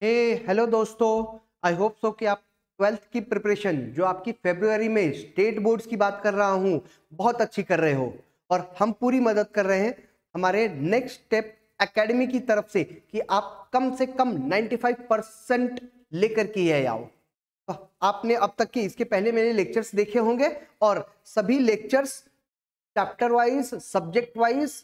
Hello दोस्तों। आई hope सो कि आप ट्वेल्थ की प्रिपरेशन जो आपकी फरवरी में स्टेट बोर्ड्स की बात कर रहा हूं बहुत अच्छी कर रहे हो और हम पूरी मदद कर रहे हैं हमारे नेक्स्ट स्टेप एकेडमी की तरफ से कि आप कम से कम 95% लेकर के ये आओ। तो आपने अब तक के इसके पहले मेरे लेक्चर्स देखे होंगे और सभी lectures chapter wise subject wise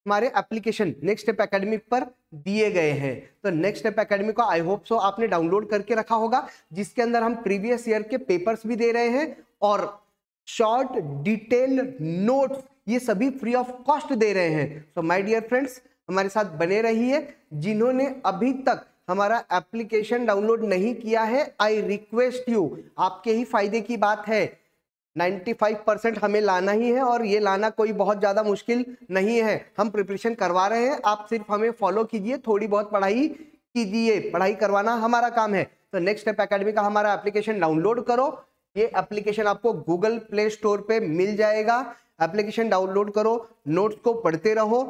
हमारे एप्लीकेशन नेक्स्ट स्टेप एकेडमी पर दिए गए हैं। तो नेक्स्ट स्टेप एकेडमी को आई होप सो आपने डाउनलोड करके रखा होगा, जिसके अंदर हम प्रीवियस ईयर के पेपर्स भी दे रहे हैं और शॉर्ट डिटेल नोट्स ये सभी फ्री ऑफ कॉस्ट दे रहे हैं। सो माय डियर फ्रेंड्स, हमारे साथ बने रहिए। जिन्होंने अभी तक हमारा एप्लीकेशन डाउनलोड नहीं किया है, आई रिक्वेस्ट यू, आपके ही फायदे की बात है। 95% हमें लाना ही है और ये लाना कोई बहुत ज्यादा मुश्किल नहीं है। हम प्रिपरेशन करवा रहे हैं, आप सिर्फ हमें फॉलो कीजिए, थोड़ी बहुत पढ़ाई कीजिए, पढ़ाई करवाना हमारा काम है। तो नेक्स्ट स्टेप एकेडमी का हमारा एप्लीकेशन डाउनलोड करो। ये एप्लीकेशन आपको गूगल प्ले स्टोर पे मिल जाएगा। एप्लीकेशन डाउनलोड करो, नोट्स को पढ़ते रहो,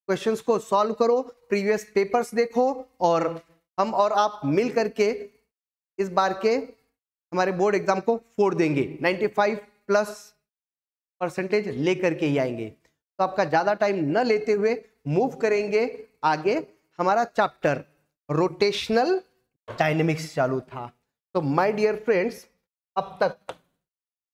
क्वेश्चंस को सॉल्व करो, प्रीवियस पेपर्स देखो और हम और आप मिल करके इस बार के हमारे बोर्ड एग्जाम को फोड़ देंगे। 95+ % लेकर के ही आएंगे। तो आपका ज्यादा टाइम न लेते हुए मूव करेंगे आगे। हमारा चैप्टर रोटेशनल डायनेमिक्स चालू था। तो माय डियर फ्रेंड्स, अब तक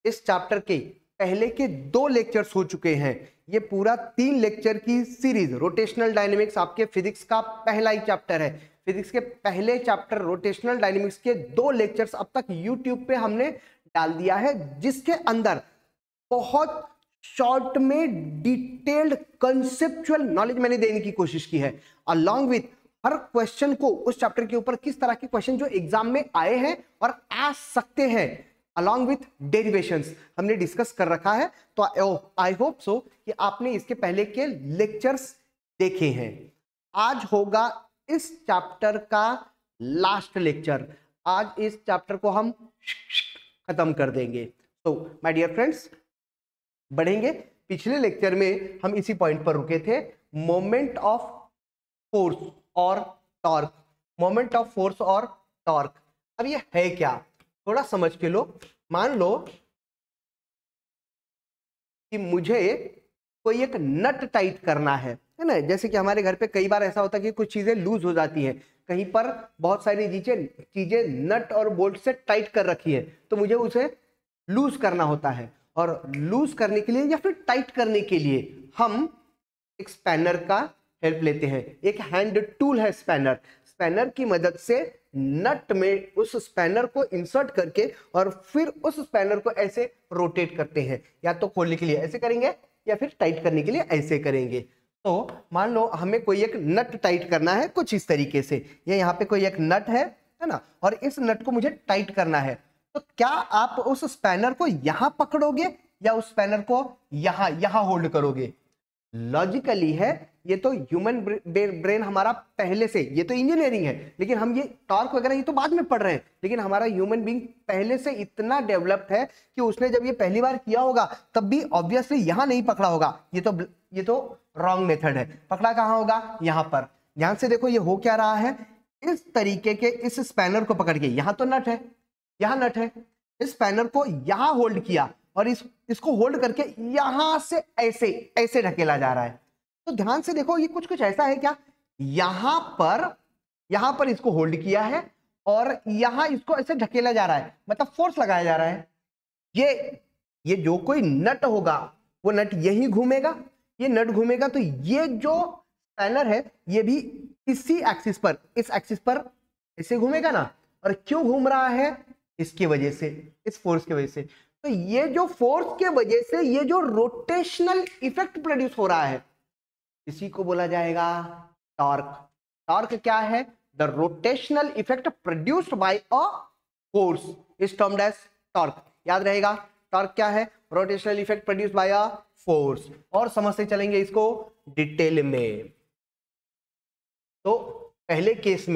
इस चैप्टर के पहले के 2 लेक्चर्स हो चुके हैं। ये पूरा 3 लेक्चर की सीरीज रोटेशनल डायनेमिक्स आपके फिजिक्स का पहला ही चैप्टर है। फिजिक्स के पहले चैप्टर रोटेशनल डायनेमिक्स के 2 लेक्चर्स अब तक यूट्यूब पे हमने डाल दिया है, जिसके अंदर बहुत शॉर्ट में डिटेल्ड कंसेप्चुअल नॉलेज मैंने देने की कोशिश की है, अलॉन्ग विथ हर क्वेश्चन को उस चैप्टर के ऊपर किस तरह के क्वेश्चन जो एग्जाम में आए हैं और आ सकते हैं, अलॉन्ग विथ डेरिवेशंस हमने डिस्कस कर रखा है। तो आई होप सो कि आपने इसके पहले के लेक्चर्स देखे हैं। आज होगा इस चैप्टर का लास्ट लेक्चर। आज इस चैप्टर को हम खत्म कर देंगे। तो माय डियर फ्रेंड्स, बढ़ेंगे। पिछले लेक्चर में हम इसी पॉइंट पर रुके थे, मोमेंट ऑफ फोर्स और टॉर्क। मोमेंट ऑफ फोर्स और टॉर्क, अब ये है क्या, थोड़ा समझ के लो। मान लो कि मुझे कोई एक नट टाइट करना है ना, जैसे कि हमारे घर पे कई बार ऐसा होता है कि कुछ चीजें लूज हो जाती हैं, कहीं पर बहुत सारी चीजें नट और बोल्ट से टाइट कर रखी है, तो मुझे उसे लूज करना होता है। और लूज करने के लिए या फिर टाइट करने के लिए हम एक स्पैनर का हेल्प लेते हैं। एक हैंड टूल है स्पैनर। स्पैनर की मदद से नट में उस स्पैनर को इंसर्ट करके और फिर उस स्पैनर को ऐसे रोटेट करते हैं। या तो खोलने के लिए ऐसे करेंगे या फिर टाइट करने के लिए ऐसे करेंगे। तो मान लो हमें कोई एक नट टाइट करना है कुछ इस तरीके से। ये यहाँ पे कोई एक नट है ना, और इस नट को मुझे टाइट करना है। तो क्या आप उस स्पैनर को यहां पकड़ोगे या उस स्पैनर को यहां होल्ड करोगे? लॉजिकली है, ये तो ह्यूमन ब्रेन हमारा पहले से, ये तो इंजीनियरिंग है, लेकिन हम ये टॉर्क वगैरह ये तो बाद में पढ़ रहे हैं, लेकिन हमारा ह्यूमन बीइंग पहले से इतना डेवलप्ड है कि उसने जब ये पहली बार किया होगा तब भी ऑब्वियसली यहां नहीं पकड़ा होगा। ये तो रॉन्ग मेथड है। पकड़ा कहां होगा? यहां पर। ध्यान से देखो ये हो क्या रहा है, इस तरीके के इस स्पैनर को पकड़ के, यहां तो नट है, यहां नट है, इस स्पैनर को यहां होल्ड किया और इसको होल्ड करके यहां से ऐसे ऐसे ढकेला जा रहा है। तो ध्यान से देखो ये कुछ ऐसा है क्या, यहां पर इसको होल्ड किया है और यहां इसको ऐसे ढकेला जा रहा है, मतलब फोर्स लगाया जा रहा है। ये जो कोई नट होगा वो नट यही घूमेगा, ये नट घूमेगा, तो ये जो स्पैनर है ये भी इसी एक्सिस पर, इस एक्सिस पर ऐसे घूमेगा ना। और क्यों घूम रहा है? इसकी वजह से, इस फोर्स की वजह से। तो ये जो फोर्स के वजह से ये जो रोटेशनल इफेक्ट प्रोड्यूस हो रहा है, इसी को बोला जाएगा टॉर्क। टॉर्क क्या है? The rotational effect produced by a force is termed as torque. याद रहेगा, टॉर्क क्या है? Rotational effect produced by a force. और समझते चलेंगे इसको डिटेल में। तो पहले केस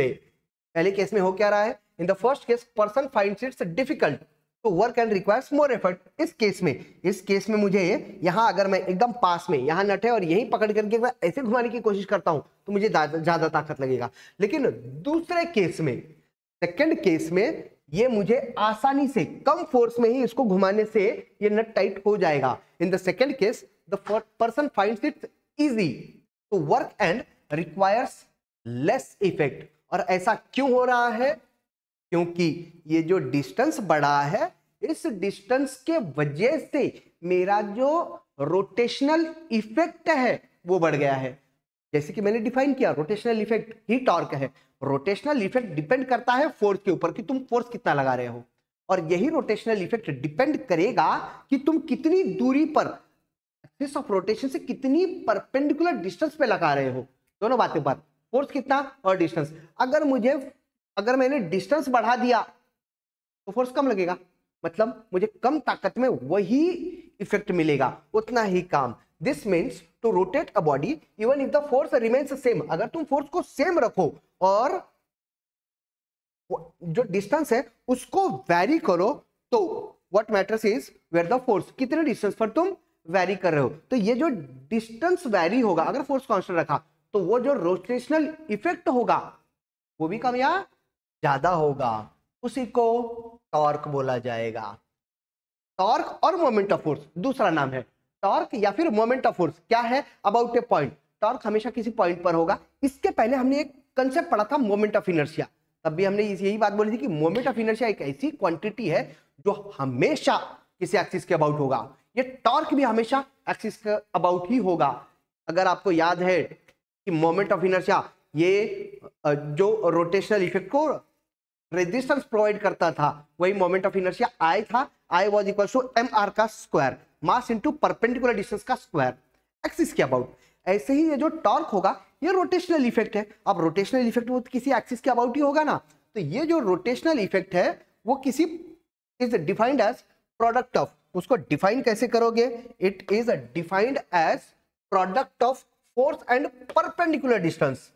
में हो क्या रहा है? In the first case person finds it's difficult to work and requires more effort. इस केस में मुझे यहाँ अगर मैं एकदम पास में, यहाँ नट है और यहीं पकड़ करके मैं ऐसे घुमाने की कोशिश करता हूं तो मुझे ज्यादा ताकत लगेगा। लेकिन दूसरे केस में, सेकंड केस में, ये मुझे आसानी से कम फोर्स में ही इसको घुमाने से ये नट टाइट हो जाएगा। In the second case the person finds it easy to work and requires less effect. और ऐसा क्यों हो रहा है? क्योंकि ये जो डिस्टेंस बढ़ा है, इस डिस्टेंस के वजह से मेरा जो रोटेशनल इफेक्ट है वो बढ़ गया है। जैसे कि मैंने डिफाइन किया, रोटेशनल इफेक्ट ही टॉर्क है। रोटेशनल इफेक्ट डिपेंड करता है फोर्स के ऊपर कि तुम फोर्स कितना लगा रहे हो, और यही रोटेशनल इफेक्ट डिपेंड करेगा कि तुम कितनी दूरी पर एक्सिस ऑफ रोटेशन से कितनी परपेंडिकुलर डिस्टेंस पे लगा रहे हो। दोनों बातें पर, फोर्स कितना और डिस्टेंस। अगर मैंने डिस्टेंस बढ़ा दिया तो फोर्स कम लगेगा, मतलब मुझे कम ताकत में वही इफेक्ट मिलेगा, उतना ही काम। This means to rotate a body even if the force remains same. अगर तुम फोर्स को सेम रखो और जो डिस्टेंस है उसको वैरी करो, तो what matters is where the force, कितने डिस्टेंस पर तुम वैरी कर रहे हो। तो ये जो डिस्टेंस वैरी होगा, अगर फोर्स कांस्टेंट रखा तो वो जो रोटेशनल इफेक्ट होगा वो भी कम या ज्यादा होगा, उसी को टॉर्क बोला जाएगा। टॉर्क और मोमेंट ऑफ फोर्स दूसरा नाम है। टॉर्क या फिर मोमेंट ऑफ फोर्स क्या है? About A point. टॉर्क हमेशा किसी पॉइंट पर होगा। इसके पहले हमने एक कंसेप्ट पढ़ा था मोमेंट ऑफ इनर्शिया, तब भी हमने यही बात बोली थी कि मोमेंट ऑफ इनर्शिया एक ऐसी क्वांटिटी है जो हमेशा किसी एक्सिस के अबाउट होगा। ये टॉर्क भी हमेशा एक्सिस के अबाउट ही होगा। अगर आपको याद है कि मोमेंट ऑफ इनर्शिया ये जो रोटेशनल इफेक्ट को रेजिस्टेंस प्रोवाइड करता था, वही मोमेंट ऑफ इनर्शिया आई था। I was equal to mr का square, mass into perpendicular distance का स्क्वायर, एक्सिस के अबाउट। ऐसे ही ये जो टॉर्क होगा ये रोटेशनल इफेक्ट है। अब रोटेशनल इफेक्ट वो किसी एक्सिस के अबाउट ही होगा ना, तो ये जो रोटेशनल इफेक्ट है वो किसी is defined as product of, उसको डिफाइन कैसे करोगे? It is defined as product of force and perpendicular distance.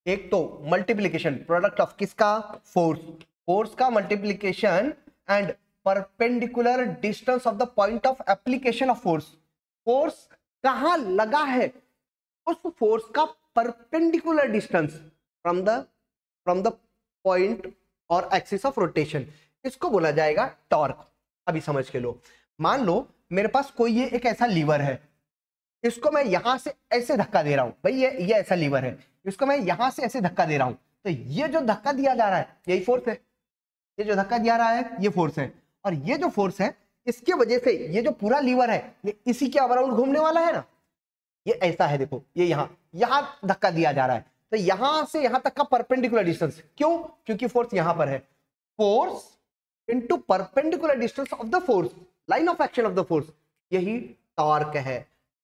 एक तो मल्टीप्लीकेशन, प्रोडक्ट ऑफ किसका? फोर्स, फोर्स का multiplication and perpendicular distance of the point of application of force. Force कहां लगा है, उस फोर्स का perpendicular distance from the point और एक्सिस ऑफ रोटेशन, इसको बोला जाएगा टॉर्क। अभी समझ के लो, मान लो मेरे पास कोई ये एक ऐसा लीवर है, इसको मैं यहां से ऐसे धक्का दे रहा हूं। भाई ये ऐसा लीवर है, इसको मैं यहां से ऐसे धक्का दे रहा हूं, तो ये जो धक्का दिया जा रहा है यही फोर्स है। ये जो धक्का दिया रहा है ये फोर्स है, और ये जो फोर्स है इसके वजह से ये जो पूरा लीवर है ये इसी के अराउंड घूमने वाला है ना। ये ऐसा है, देखो ये यहां धक्का दिया जा रहा है, तो यहां से यहां तक का परपेंडिकुलर डिस्टेंस, क्यों? क्योंकि फोर्स यहां पर है। Force into perpendicular distance of the force, line of action of the force, यही टॉर्क है।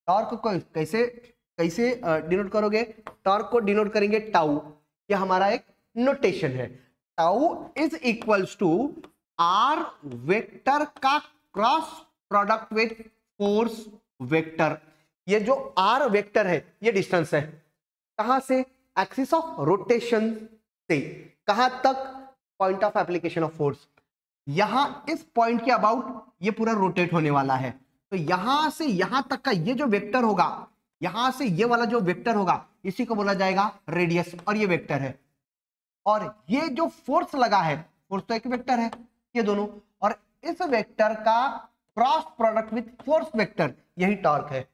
टॉर्क को कैसे डिनोट करोगे? टॉर्क को डिनोट करेंगे टाउ, ये हमारा एक नोटेशन है। Tau is equals to R vector का cross product with force vector. ये जो आर वेक्टर है ये डिस्टेंस है, कहां से? एक्सिस ऑफ रोटेशन से कहां तक? Point of application of force. यहां इस पॉइंट के अबाउट ये पूरा रोटेट होने वाला है, तो यहां से यहां तक का ये जो वेक्टर होगा, यहां से ये वाला जो वेक्टर होगा इसी को बोला जाएगा रेडियस, और ये वेक्टर है। और ये जो फोर्स लगा है, फोर्स तो एक वेक्टर है ये दोनों, और इस वेक्टर का cross product with force vector यही टॉर्क है।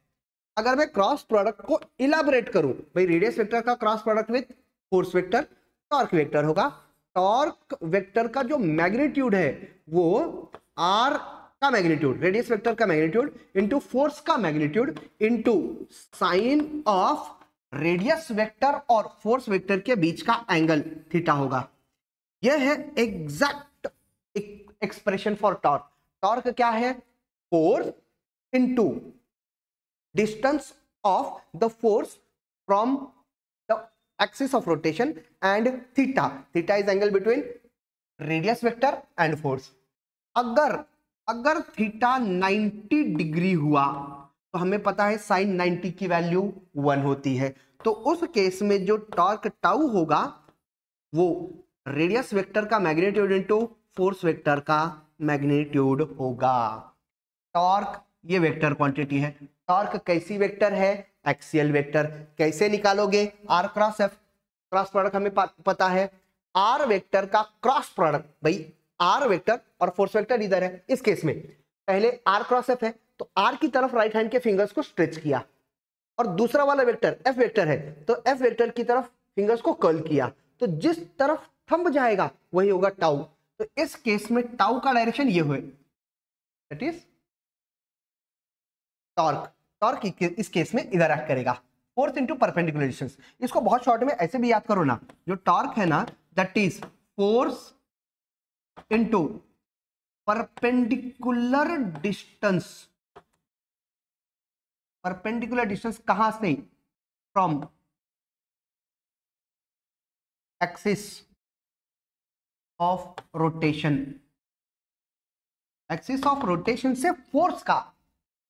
अगर मैं क्रॉस प्रोडक्ट को इलाबोरेट करूं, भाई रेडियस वेक्टर का cross product with force vector torque vector होगा। टॉर्क वेक्टर का जो मैग्नीट्यूड है वो आर का मैग्नीट्यूड, रेडियस वेक्टर का मैग्नीट्यूड इंटू फोर्स का magnitude into sine of radius vector और फोर्स वेक्टर के बीच का एंगल थीटा होगा। यह है exact expression for torque. Torque क्या है? Force into distance of the force from the axis of rotation and theta. Theta is angle between radius vector and force. अगर थीटा 90 डिग्री हुआ तो हमें पता है साइन 90 की वैल्यू 1 होती है, तो उस केस में जो टॉर्क टाउ होगा वो रेडियस वेक्टर का मैग्नीट्यूड इनटू फोर्स वेक्टर का मैग्नीट्यूड होगा। टॉर्क ये वेक्टर क्वांटिटी है। टॉर्क कैसी वेक्टर है? Axial vector. कैसे निकालोगे? R cross F, cross product हमें पता है। आर वेक्टर का क्रॉस प्रोडक्ट, भाई आर वेक्टर और फोर्स वेक्टर इधर है, इस केस में पहले आर क्रॉस एफ है तो आर की तरफ राइट हैंड के फिंगर्स को स्ट्रेच किया, और दूसरा वाला वेक्टर एफ वेक्टर है तो एफ वेक्टर की तरफ फिंगर्स को कर्ल किया, तो जिस तरफ थंब जाएगा वही होगा टाउ। तो इस केस में टाउ का डायरेक्शन ये हुए, दैट इज टॉर्क। टॉर्क इस केस में इधर एक्ट करेगा, फोर्स इंटू परपेंडिकुलर डिस्टेंस। इसको बहुत शॉर्ट में ऐसे भी याद करो ना, जो टॉर्क है ना that is force into perpendicular distance. Perpendicular distance कहां से? From axis of rotation. Axis of rotation से फोर्स का,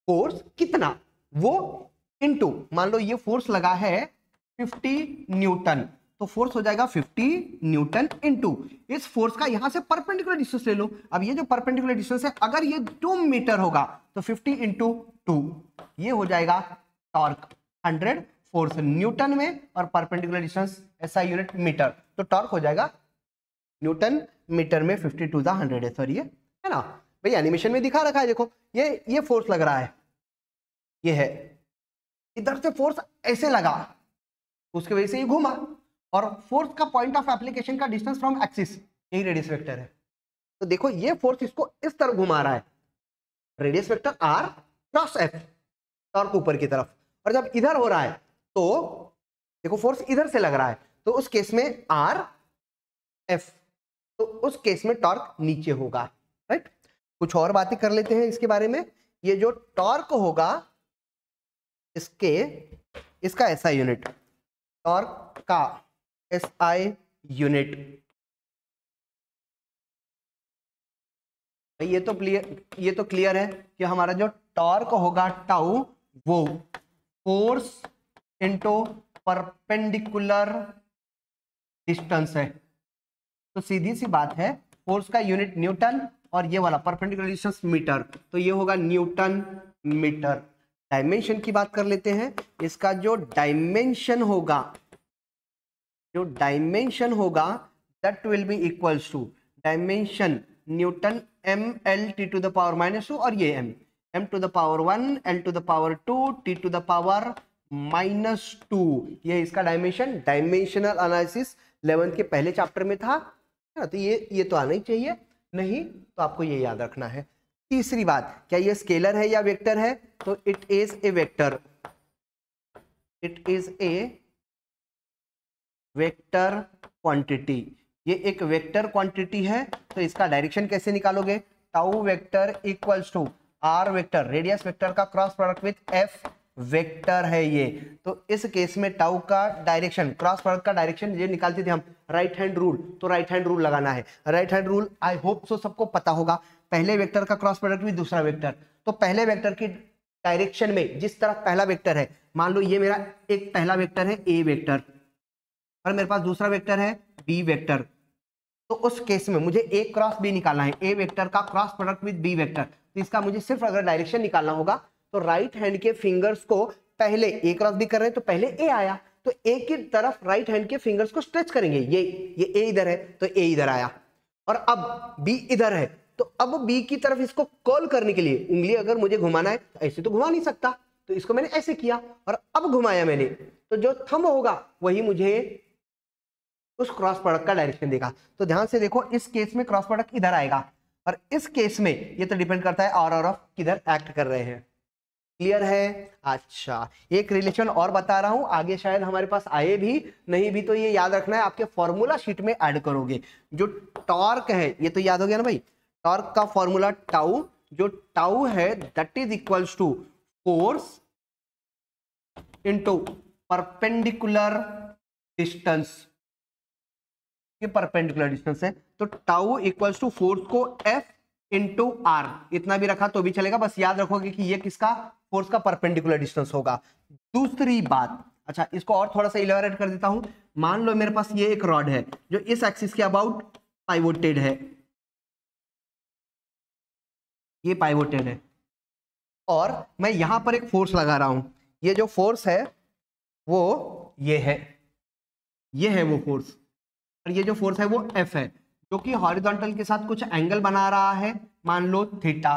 फोर्स कितना वो इनटू, मान लो ये फोर्स लगा है 50 न्यूटन, तो फोर्स हो जाएगा 50 न्यूटन इनटू इस फोर्स का यहां से परपेंडिकुलर डिस्टेंस ले लो। अब ये जो परपेंडिकुलर डिस्टेंस है अगर ये 2 मीटर होगा तो 50 इंटू 2 ये हो जाएगा टॉर्क। 100 फोर्स न्यूटन में और perpendicular distance SI unit metre, तो टॉर्क हो जाएगा न्यूटन मीटर में 50 टू द 100 है, सॉरी है ना भाई, एनिमेशन में दिखा रखा है। देखो ये फोर्स लग रहा है, ये है, इधर से फोर्स ऐसे लगा, उसकी वजह से ये घूमा, और फोर्स का पॉइंट ऑफ एप्लीकेशन का डिस्टेंस फ्रॉम एक्सिस यही रेडियस वेक्टर है। तो देखो ये फोर्स इसको इस तरफ घुमा रहा है, radius vector R cross F, torque ऊपर की तरफ, और जब इधर हो रहा है तो देखो फोर्स इधर से लग रहा है, तो उस केस में आर एफ, तो उस केस में टॉर्क नीचे होगा, राइट। कुछ और बातें कर लेते हैं इसके बारे में। ये जो टॉर्क होगा इसका एसआई यूनिट, टॉर्क का एसआई यूनिट, ये तो क्लियर है कि हमारा जो टॉर्क होगा टाउ वो फोर्स इनटू परपेंडिकुलर डिस्टेंस है। तो सीधी सी बात है, फोर्स का यूनिट न्यूटन और ये वाला परपेंडिकुलर डिस्टेंस मीटर, तो ये होगा न्यूटन मीटर। डायमेंशन की बात कर लेते हैं। इसका जो डायमेंशन होगा that will be equals to dimension newton ml t to the power -2 और ये m to the power 1 l to the power 2 t to the power -2, ये इसका डायमेंशन। डायमेंशनल एनालिसिस 11th के पहले चैप्टर में था, तो ये तो आना ही चाहिए, नहीं तो आपको ये याद रखना है। तीसरी बात, क्या ये स्केलर है या वेक्टर है? तो it is a vector, it is a vector quantity. ये एक वेक्टर क्वांटिटी है, तो इसका डायरेक्शन कैसे निकालोगे? Tau vector equals to R vector, radius vector का cross product with F vector है ये। तो इस केस में टाउ का डायरेक्शन, क्रॉस प्रोडक्ट का डायरेक्शन ये निकालते थे हम राइट हैंड रूल, तो राइट हैंड रूल लगाना है। Right hand rule I hope so सबको पता होगा, पहले वेक्टर का क्रॉस प्रोडक्ट विथ दूसरा वेक्टर, तो पहले वेक्टर की डायरेक्शन में जिस तरफ पहला वेक्टर है, मान लो ये मेरा एक पहला वेक्टर है ए वेक्टर और मेरे पास दूसरा वेक्टर है बी वेक्टर, तो उस केस में मुझे ए क्रॉस बी निकालना है, ए वेक्टर का cross product with B vector. तो इसका मुझे सिर्फ अगर डायरेक्शन निकालना होगा तो राइट हैंड के फिंगर्स को पहले ए क्रॉस बी कर रहे हैं तो पहले ए आया, तो ए की तरफ राइट हैंड के फिंगर्स को स्ट्रेच करेंगे, ये ए इधर है तो ए इधर आया, और अब बी इधर है तो अब बी की तरफ इसको कॉल करने के लिए उंगली अगर मुझे घुमाना है, ऐसे तो घुमा नहीं सकता, तो इसको मैंने ऐसे किया और अब घुमाया मैंने, तो जो थंब होगा वही मुझे उस क्रॉस प्रोडक्ट का डायरेक्शन देगा। तो ध्यान से देखो, इस केस में क्रॉस प्रोडक्ट इधर आएगा और इस केस में ये तो डिपेंड करता है आर और एफ किधर एक्ट कर रहे हैं। क्लियर है? अच्छा, एक रिलेशन और बता रहा हूं, आगे शायद हमारे पास आए भी, नहीं भी तो ये याद रखना है, आपके फॉर्मूला शीट में ऐड करोगे। जो टॉर्क है ये तो याद हो गया ना भाई, टॉर्क का फॉर्मूला टाउ, जो टाउ है that is equals to force into perpendicular distance, ये परपेंडिकुलर डिस्टेंस है, तो टाउ इक्वल्स टू फोर्स को एफ इंटू आर, इतना भी रखा तो भी चलेगा, बस याद रखोगे कि ये किसका, फोर्स का परपेंडिकुलर डिस्टेंस होगा। दूसरी बात, अच्छा इसको और थोड़ा सा इलेबोरेट कर देता हूं, मान लो मेरे पास ये एक रॉड है जो इस एक्सिस के अबाउट पाइवोटेड है, ये पाइवोटेड है, और मैं यहां पर एक फोर्स लगा रहा हूं। ये जो फोर्स है वो ये है वो फोर्स, और ये जो फोर्स है वो F है, जो कि हॉरिजॉन्टल के साथ कुछ एंगल बना रहा है, मान लो थीटा।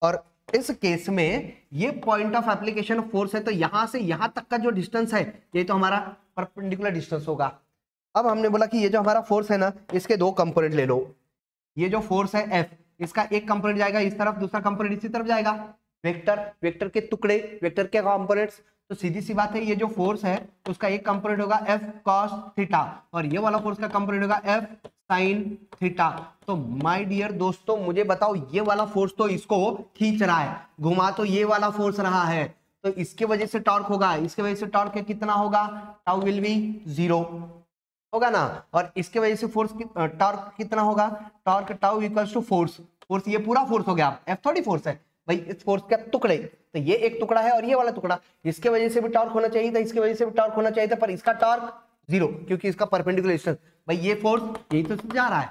और इस केस में ये point of application of force है, तो यहां से यहां तक का जो डिस्टेंस है ये तो हमारा परपेंडिकुलर डिस्टेंस होगा। अब हमने बोला कि ये जो हमारा फोर्स है ना, इसके दो कंपोनेंट ले लो। ये जो फोर्स है F, इसका एक कंपोनेंट जाएगा इस तरफ, दूसरा कंपोनेंट इसी तरफ जाएगा। वेक्टर के टुकड़े, वेक्टर के कंपोनेंट्स, तो सीधी सी बात है, ये जो फोर्स है उसका एक कंपोनेंट होगा F cos थीटा, और ये वाला फोर्स का कंपोनेंट होगा F sin थीटा। तो माय डियर दोस्तों, मुझे बताओ, ये वाला फोर्स तो इसको खींच रहा है, घुमा तो ये वाला फोर्स रहा है, तो इसके वजह से टॉर्क होगा, इसके वजह से टॉर्क कितना होगा, टाउ विल बी 0 होगा ना। और इसके वजह से फोर्स टॉर्क कितना होगा, torque tau equals to force, ये पूरा फोर्स हो गया, F थोड़ी फोर्स है भाई, इस फोर्स के टुकड़े, तो ये एक टुकड़ा है और ये वाला टुकड़ा, इसके वजह से भी टॉर्क होना चाहिए था, इसके वजह से भी टॉर्क होना चाहिए था, पर इसका टॉर्क 0, क्योंकि इसका परपेंडिकुलर डिस्टेंस, भाई ये फोर्स यही तो जा रहा है,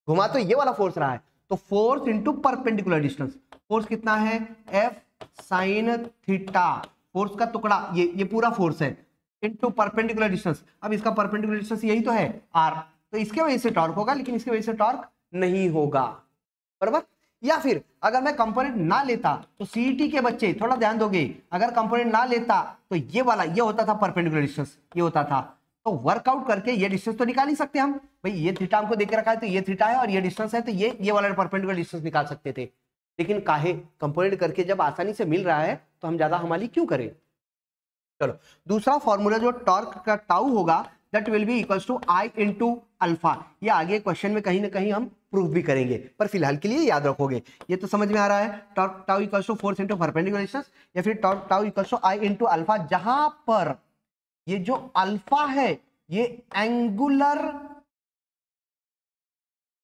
घुमा तो ये वाला फोर्स रहा है, तो force into perpendicular distance, force कितना है, F sin थीटा, फोर्स का टुकड़ा, ये पूरा फोर्स है, इंटू परपेंडिकुलर डिस्टेंस। अब इसका परपेंडिकुलर डिस्टेंस यही तो है R, तो इसके वजह से टॉर्क होगा, लेकिन इसके वजह से टॉर्क नहीं होगा, बराबर। या फिर अगर मैं कंपोनेंट ना लेता, तो सीईटी के बच्चे थोड़ा ध्यान दोगे, अगर कंपोनेंट ना लेता तो ये वाला ये होता था परपेंडिकुलर डिस्टेंस, ये होता था, तो वर्कआउट करके ये डिस्टेंस तो निकाल ही सकते हम, भाई ये थीटा हमको देके रखा है तो ये थीटा है और ये डिस्टेंस है, तो ये वाला परपेंडिकुलर डिस्टेंस निकाल सकते थे, लेकिन काहे, कंपोनेंट करके जब आसानी से मिल रहा है तो हम ज्यादा हमारी क्यों करें। चलो, दूसरा फॉर्मूला जो टॉर्क का टाउ होगा, that will be equals to I into alpha. ये आगे क्वेश्चन में कहीं ना कहीं हम प्रूफ भी करेंगे, पर फिलहाल के लिए याद रखोगे, ये तो समझ में आ रहा है, torque tau equals to force into perpendicular distance, या फिर torque tau equals to I into alpha, जहां पर ये जो अल्फा है ये एंगुलर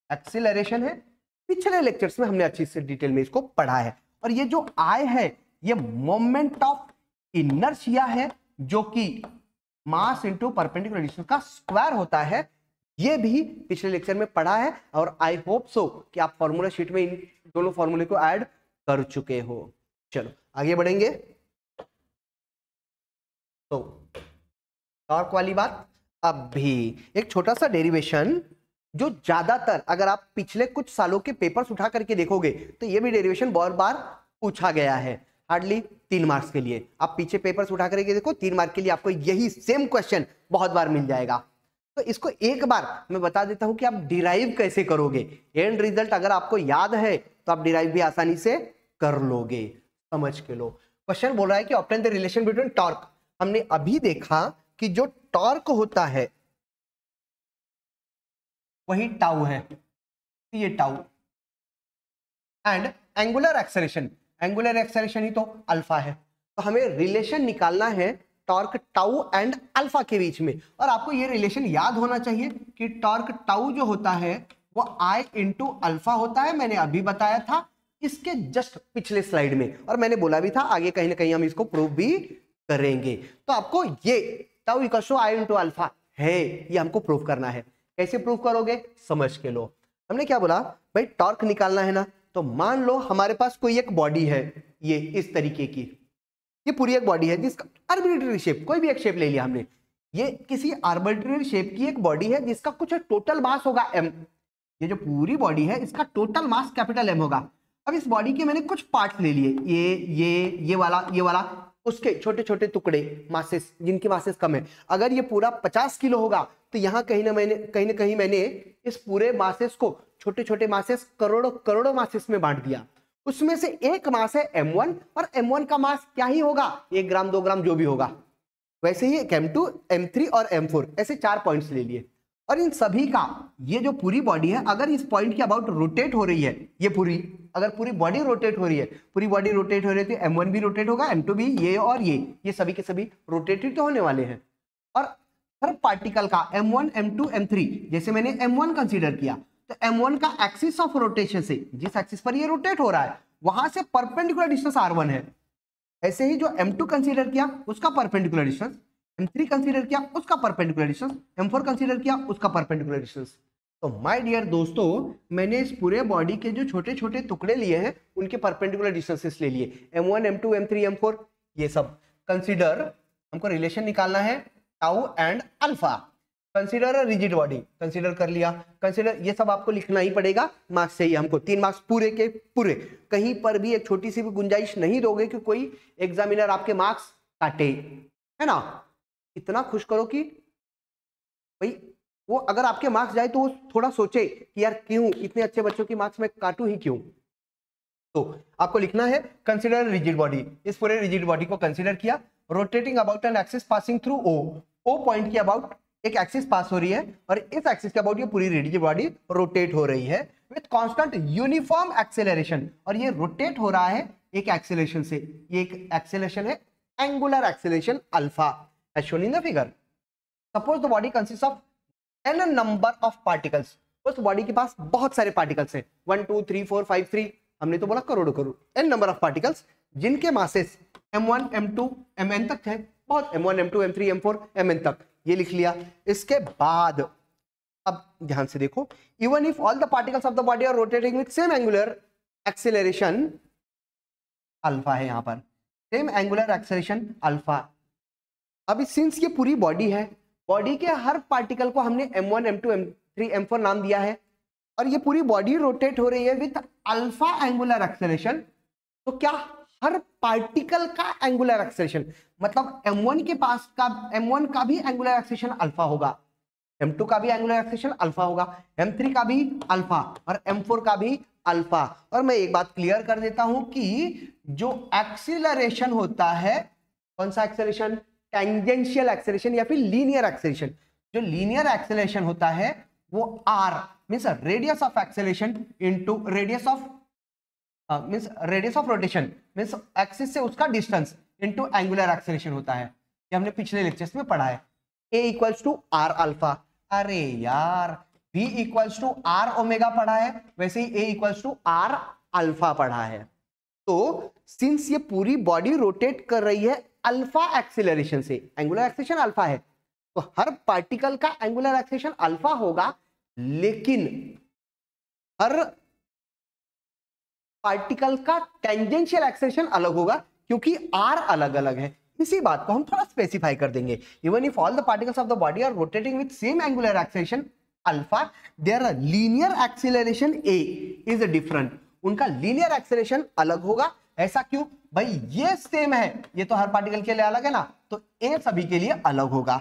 एक्सीलरेशन है, पिछले लेक्चर्स में हमने अच्छी से डिटेल में इसको पढ़ा है, और ये जो I है ये मोमेंट ऑफ इनर्शिया है, जो कि मास इंटू परपेंडिकुलर डिस्टेंस का स्क्वायर होता है, ये भी पिछले लेक्चर में पढ़ा है, और आई होप सो कि आप फॉर्मूला शीट में इन दोनों फॉर्मूले को ऐड कर चुके हो। चलो आगे बढ़ेंगे, तो टॉर्क वाली बात। अब भी एक छोटा सा डेरिवेशन, जो ज्यादातर अगर आप पिछले कुछ सालों के पेपर्स उठा करके देखोगे तो ये भी डेरिवेशन बहुत बार पूछा गया है, हार्डली 3 मार्क्स के लिए। आप पीछे पेपर्स उठा करके देखो, 3 मार्क के लिए आपको यही सेम क्वेश्चन बहुत बार मिल जाएगा। तो इसको एक बार मैं बता देता हूं कि आप डिराइव कैसे करोगे, एंड रिजल्ट अगर आपको याद है तो आप डिराइव भी आसानी से कर लोगे, समझ के लो। क्वेश्चन बोल रहा है कि obtain the relation between torque, हमने अभी देखा कि जो टॉर्क होता है वही टाउ है, ये tau, and angular acceleration, angular acceleration ही तो अल्फा है, तो हमें रिलेशन निकालना है टॉर्क टाउ एंड अल्फा के बीच में, और आपको ये रिलेशन याद होना चाहिए कि टॉर्क टाउ जो होता है वो I इंटू अल्फा होता है, मैंने अभी बताया था इसके जस्ट पिछले स्लाइड में, और मैंने बोला भी था आगे कहीं ना कहीं हम इसको प्रूव भी करेंगे। तो आपको ये tau equal to I into alpha है, ये हमको प्रूव करना है। कैसे प्रूव करोगे, समझ के लो। हमने क्या बोला, भाई टॉर्क निकालना है ना, तो मान लो हमारे पास कोई एक बॉडी है, ये इस तरीके की, ये पूरी एक बॉडी है जिसका आर्बिट्रेरी शेप, कोई भी एक शेप ले लिया हमने, ये किसी आर्बिट्रेरी शेप की एक बॉडी है जिसका कुछ टोटल मास होगा m, ये जो पूरी बॉडी है इसका टोटल मास कैपिटल M होगा। अब इस बॉडी के मैंने कुछ पार्ट्स ले लिए, ये वाला, उसके छोटे छोटे टुकड़े, मासेस जिनकी मासेस कम है। अगर ये पूरा 50 किलो होगा तो यहाँ कहीं ना कहीं मैंने इस पूरे मासेस को छोटे छोटे मासेस, करोड़ों मासेस में बांट दिया। उसमें से एक मास है M1, और M1 का मास क्या ही होगा, 1 ग्राम 2 ग्राम जो भी होगा। वैसे ही एक M2, M3 और M4, ऐसे 4 पॉइंट्स ले लिए, और इन सभी का ये जो पूरी बॉडी है अगर इस पॉइंट के अबाउट रोटेट हो रही है, ये पूरी अगर पूरी बॉडी रोटेट हो रही है, पूरी बॉडी रोटेट हो रही है, तो M1 भी रोटेट होगा, M2 भी, ये और ये सभी के सभी रोटेटेड तो होने वाले हैं। और हर पार्टिकल का M1, M2, M3, जैसे मैंने M1 कंसीडर किया तो M1 का एक्सिस ऑफ रोटेशन से, जिस एक्सिस पर ये रोटेट हो रहा है वहां से परपेंडिकुलर डिस्टेंस R1 है। ऐसे ही जो M2 कंसीडर किया उसका परपेंडिकुलर डिस्टेंस, M3 कंसीडर किया उसका परपेंडिकुलर डिस्टेंस, M4 कंसीडर किया उसका परपेंडिकुलर डिस्टेंस। तो माय डियर दोस्तों, मैंने इस पूरे बॉडी के जो छोटे छोटे टुकड़े लिए हैं उनके परपेंडिकुलर डिस्टेंसेस ले लिए, m1 m2 m3 m4, ये सब कंसीडर, हमको रिलेशन निकालना है tau and alpha. Consider a rigid body, consider कर लिया, कंसीडर, ये सब आपको लिखना ही पड़ेगा, मार्क्स चाहिए हमको 3 मार्क्स पूरे के पूरे। कहीं पर भी एक छोटी सी भी गुंजाइश नहीं दोगे कि कोई एग्जामिनर आपके मार्क्स काटे, है ना। इतना खुश करो कि भाई वो अगर आपके मार्क्स जाए तो वो थोड़ा सोचे कि यार क्यों इतने अच्छे बच्चों की मार्क्स मैं काटूं ही क्यों। तो आपको लिखना है कंसीडर रिजिड बॉडी, इस पूरे रिजिड बॉडी को कंसीडर किया, rotating about an axis passing through O point के अबाउट एक एक्सिस पास हो रही है और इस एक्सिस के अबाउट ये पूरी रिजिड बॉडी रोटेट हो रही है विथ कांस्टेंट यूनिफॉर्म एक्सेलरेशन, और ये रोटेट हो रहा है एक एक्सेलरेशन से, ये एक एक्सेलरेशन है angular acceleration alpha as shown in the figure. Suppose the body consist of n number of particles, उस बॉडी के पास बहुत सारे पार्टिकल्स हैं, 1 2 3 4 5 3, हमने तो बोला करोड़ों crore, n number of particles जिनके मासेस m1 m2 mn तक है, बहुत m1 m2 m3 m4 mn तक, ये लिख लिया। इसके बाद अब ध्यान से देखो, even if all the particles of the body are rotating with same angular acceleration alpha है, यहां पर सेम एंगुलर एक्सेलरेशन अल्फा। अब सिंस ये पूरी बॉडी है, बॉडी के हर पार्टिकल को हमने m1 m2 m3 m4 नाम दिया है और ये पूरी बॉडी रोटेट हो रही है विथ अल्फा एंगुलर एक्सेलरेशन, तो क्या हर पार्टिकल का एंगुलर एक्सेलरेशन, मतलब m1 के पास का m1 का भी एंगुलर एक्सेलरेशन अल्फा होगा, m2 का भी एंगुलर एक्सेलरेशन अल्फा होगा, m3 का भी अल्फा और m4 का भी अल्फा। और मैं एक बात क्लियर कर देता हूं कि जो एक्सीलरेशन होता है, कौन सा एक्सेलरेशन, टेंजेंशियल एक्सेलरेशन या फिर लीनियर एक्सेलरेशन, जो लीनियर एक्सेलरेशन होता है वो r means radius of acceleration into radius of means radius of rotation means axis से उसका डिस्टेंस इनटू एंगुलर एक्सेलरेशन होता है। ये हमने पिछले लेक्चर्स में पढ़ा है। a equals to r alpha, अरे यार v equals to r omega पढ़ा है, वैसे ही a equals to r alpha पढ़ा है। तो सिंस ये पूरी बॉडी रोटेट कर रही है अल्फा एक्सीलरेशन से, एंगुलर एक्सेलरेशन अल्फा है, तो हर पार्टिकल का एंगुलर एक्सेलरेशन अल्फा होगा, लेकिन हर पार्टिकल का टेंजेंशियल एक्सेलरेशन अलग होगा क्योंकि r अलग अलग है। इसी बात को हम थोड़ा स्पेसिफाई कर देंगे। Even if all the particles of the body are rotating with same angular acceleration alpha, their linear acceleration a is different, उनका लीनियर एक्सेलरेशन अलग होगा। ऐसा क्यों भाई, ये सेम है, ये तो हर पार्टिकल के लिए अलग है ना, तो ए सभी के लिए अलग होगा।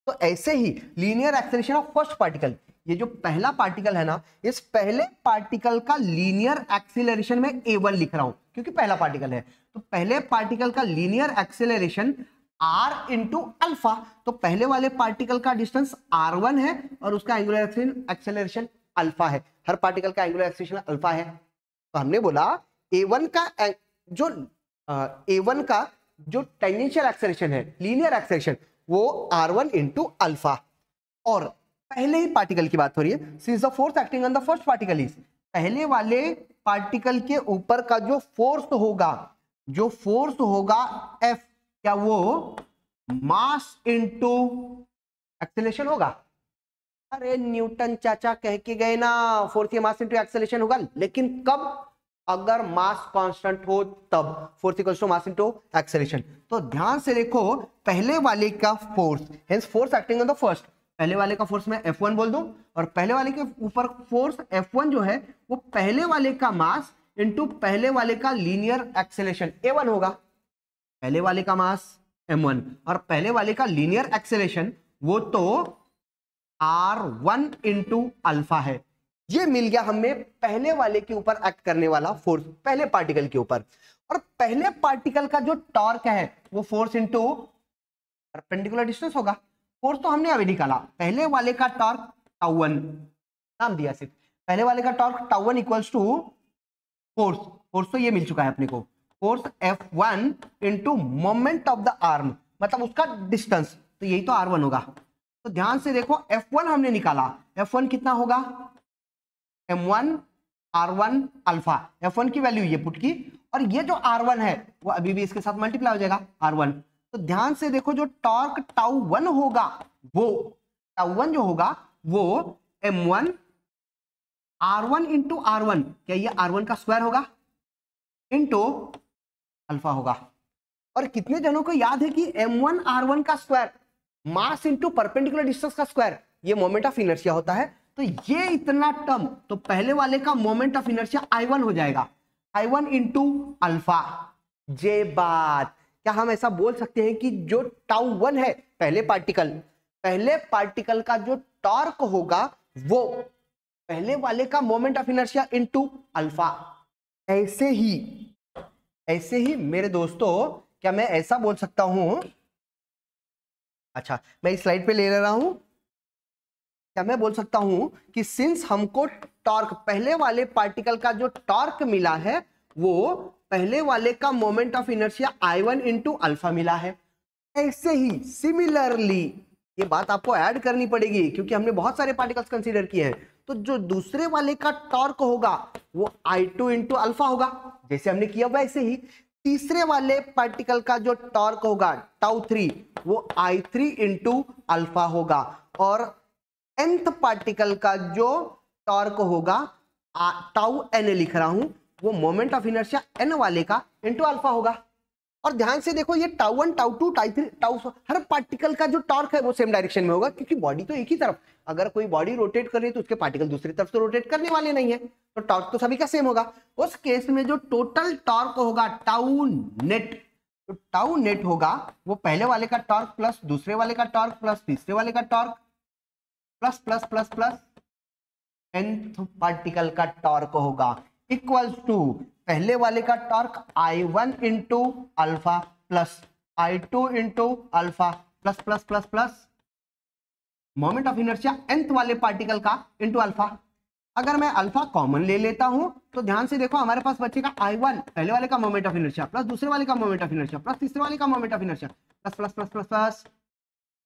तो ऐसे ही linear acceleration of first particle, ये जो पहला पार्टिकल है ना, इस पहले पार्टिकल का लीनियर एक्सेलरेशन में a1 लिख रहा हूं क्योंकि पहला पार्टिकल है, तो पहले पार्टिकल का linear acceleration r into alpha, तो पहले वाले पार्टिकल का डिस्टेंस r1 है और उसका एंगुलर एक्सेलरेशन अल्फा है, हर पार्टिकल का एंगुलर एक्सेलरेशन अल्फा है। तो हमने बोला a1 का जो टेंजेंशियल एक्सेलरेशन है, लीनियर एक्सेलरेशन, वो r1 इंटू अल्फा। और पहले ही पार्टिकल की बात हो रही है, since the force acting on the first particle is, पहले वाले पार्टिकल के ऊपर का जो फोर्स होगा F, क्या वो मास इंटू एक्सेलरेशन होगा? अरे न्यूटन चाचा कह के गए ना, फोर्स या मास इंटू एक्सेलरेशन होगा, लेकिन कब? अगर मास कांस्टेंट हो तब, force equals to mass into acceleration. तो ध्यान से देखो, पहले वाले का force, hence force acting on the first, पहले वाले का फोर्स मैं F1 बोल दूं, और पहले वाले के ऊपर फोर्स F1 जो है वो पहले वाले का मास इनटू पहले वाले का लीनियर एक्सेलरेशन A1 होगा। पहले वाले का मास M1 और पहले वाले का लीनियर एक्सेलरेशन वो तो R1 इंटू अल्फा है। ये मिल गया हमें पहले वाले के ऊपर एक्ट करने वाला फोर्स, पहले पार्टिकल के ऊपर। और पहले पार्टिकल का जो टॉर्क है वो फोर्स इंटू परपेंडिकुलर डिस्टेंस होगा। फोर्स तो हमने अभी निकाला, पहले वाले का टॉर्क टाउ1 नाम दिया, सिर्फ पहले वाले का टॉर्क टाउ1 इक्वल्स टू फोर्स तो ये मिल चुका है अपने को, force F1 into moment of the arm, मतलब उसका डिस्टेंस, तो यही तो R1 होगा। तो ध्यान से देखो, F1 हमने निकाला, F1 कितना होगा? M1 R1 अल्फा, F1 की वैल्यू ये पुट की, और ये जो R1 है वो अभी भी इसके साथ मल्टीप्लाई हो जाएगा R1। तो ध्यान से देखो, जो टॉर्क टाउ1 होगा, वो टाउ1 जो होगा वो M1 R1 इंटू R1, क्या ये R1 का स्क्वायर होगा इंटू अल्फा होगा। और कितने जनों को याद है कि M1 R1 का square mass into perpendicular distance का स्क्वायर, ये मोमेंट ऑफ इनर्शिया होता है। तो ये इतना टर्म, तो पहले वाले का मोमेंट ऑफ इनर्शिया I1 हो जाएगा, I1 इंटू अल्फा। जे बात, क्या हम ऐसा बोल सकते हैं कि जो τ1 है पहले पार्टिकल का जो टॉर्क होगा वो पहले वाले का moment of inertia into alpha. ऐसे ही मेरे दोस्तों, क्या मैं ऐसा बोल सकता हूं, अच्छा मैं इस स्लाइड पे ले रहा हूं, क्या मैं बोल सकता हूं कि सिंस हमको टॉर्क, पहले वाले पार्टिकल का जो टॉर्क मिला है वो पहले वाले का moment of inertia I1 into alpha मिला है। ऐसे ही सिमिलरली, ये बात आपको ऐड करनी पड़ेगी क्योंकि हमने बहुत सारे पार्टिकल्स कंसीडर किए हैं, तो जो दूसरे वाले का टॉर्क होगा वो I2 इंटू अल्फा होगा, जैसे हमने किया वैसे ही तीसरे वाले पार्टिकल का जो टॉर्क होगा τ3 वो I3 इंटू अल्फा होगा, और nth पार्टिकल का जो टॉर्क होगा τn लिख रहा हूं, वो मोमेंट ऑफ इनर्शिया n वाले का इंटू अल्फा होगा। और ध्यान से देखो, ये τ1 τ2 τ3 τ4 हर पार्टिकल का जो टॉर्क है वो सेम डायरेक्शन में होगा, क्योंकि बॉडी तो एक ही तरफ, अगर कोई बॉडी रोटेट कर रही है तो उसके पार्टिकल दूसरी तरफ तो रोटेट करने वाले नहीं है, तो टॉर्क तो सभी का सेम होगा। उस केस में जो टोटल टॉर्क होगा τ नेट, तो τ नेट होगा वो पहले वाले का टॉर्क प्लस दूसरे वाले का टॉर्क प्लस तीसरे वाले का torque plus plus plus plus nth particle का टॉर्क होगा, इक्वल्स टू पहले वाले का torque I1 into alpha plus I2 into alpha plus plus plus plus moment of inertia nth वाले पार्टिकल का इंटू अल्फा। अगर मैं अल्फा कॉमन ले लेता हूं तो ध्यान से देखो, हमारे पास बचेगा I1 पहले वाले का मोमेंट ऑफ इनर्शिया प्लस दूसरे वाले का मोमेंट ऑफ इनर्शिया प्लस तीसरे वाले का moment of inertia plus plus plus plus plus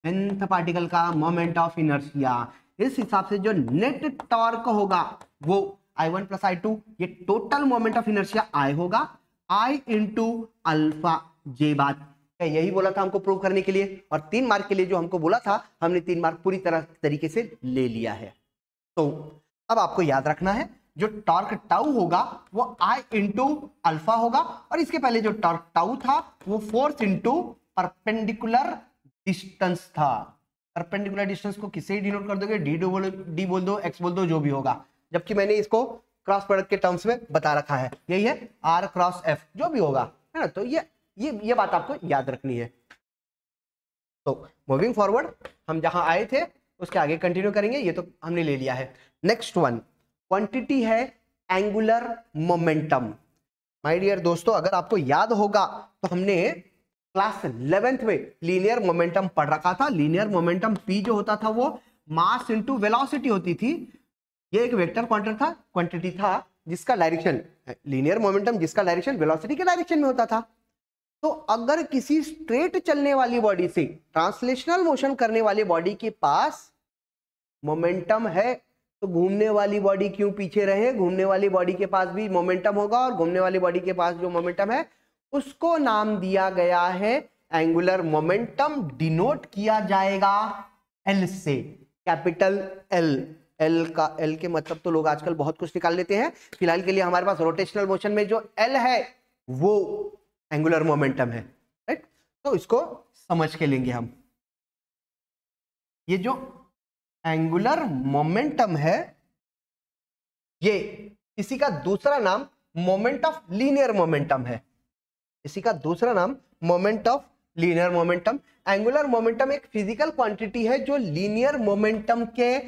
nth particle का मोमेंट ऑफ इनर्शिया। इस हिसाब से जो नेट टॉर्क होगा वो I1 प्लस I2, ये total moment of inertia I होगा, I इंटू अल्फा। जे बात, यही बोला था हमको प्रूव करने के लिए, और 3 मार्क के लिए जो हमको बोला था हमने 3 मार्क पूरी तरीके से ले लिया है। तो अब आपको याद रखना है, जो टॉर्क टाउ होगा वो I इंटू अल्फा होगा, और इसके पहले जो टॉर्क टाउ था वो फोर्स इंटू परपेंडिकुलर डिस्टेंस था। परपेंडिकुलर डिस्टेंस को किससे डिनोट कर दोगे, डी बोल दो, एक्स बोल दो, जो भी होगा, जबकि मैंने इसको क्रॉस प्रोडक्ट के टर्म्स में बता रखा है, यही है R क्रॉस F, जो भी होगा, है ना। तो ये बात आपको याद रखनी है। तो मूविंग फॉरवर्ड, हम जहां आए थे उसके आगे कंटिन्यू करेंगे, ये तो हमने ले लिया है। नेक्स्ट वन क्वांटिटी है एंगुलर मोमेंटम। माय डियर दोस्तों, अगर आपको याद होगा तो हमने क्लास 11th में लीनियर मोमेंटम पढ़ रखा था। लीनियर मोमेंटम P जो होता था वो मास इंटू वेलोसिटी होती थी। ये एक वेक्टर क्वांटिटी था जिसका डायरेक्शन, लीनियर मोमेंटम जिसका डायरेक्शन वेलोसिटी के डायरेक्शन में होता था। तो अगर किसी स्ट्रेट चलने वाली बॉडी से ट्रांसलेशनल मोशन करने वाली बॉडी के पास मोमेंटम है, तो घूमने वाली बॉडी क्यों पीछे रहे, घूमने वाली बॉडी के पास भी मोमेंटम होगा, और घूमने वाली बॉडी के पास जो मोमेंटम है उसको नाम दिया गया है एंगुलर मोमेंटम, डिनोट किया जाएगा L से, कैपिटल L का, L के मतलब तो लोग आजकल बहुत कुछ निकाल लेते हैं, फिलहाल के लिए हमारे पास रोटेशनल मोशन में जो L है वो एंगुलर मोमेंटम है, राइट। तो इसको समझ के लेंगे हम। ये जो एंगुलर मोमेंटम है ये इसी का दूसरा नाम मोमेंट ऑफ लीनियर मोमेंटम है, इसी का दूसरा नाम moment of linear momentum. Angular momentum एक फिजिकल क्वांटिटी है जो लीनियर मोमेंटम के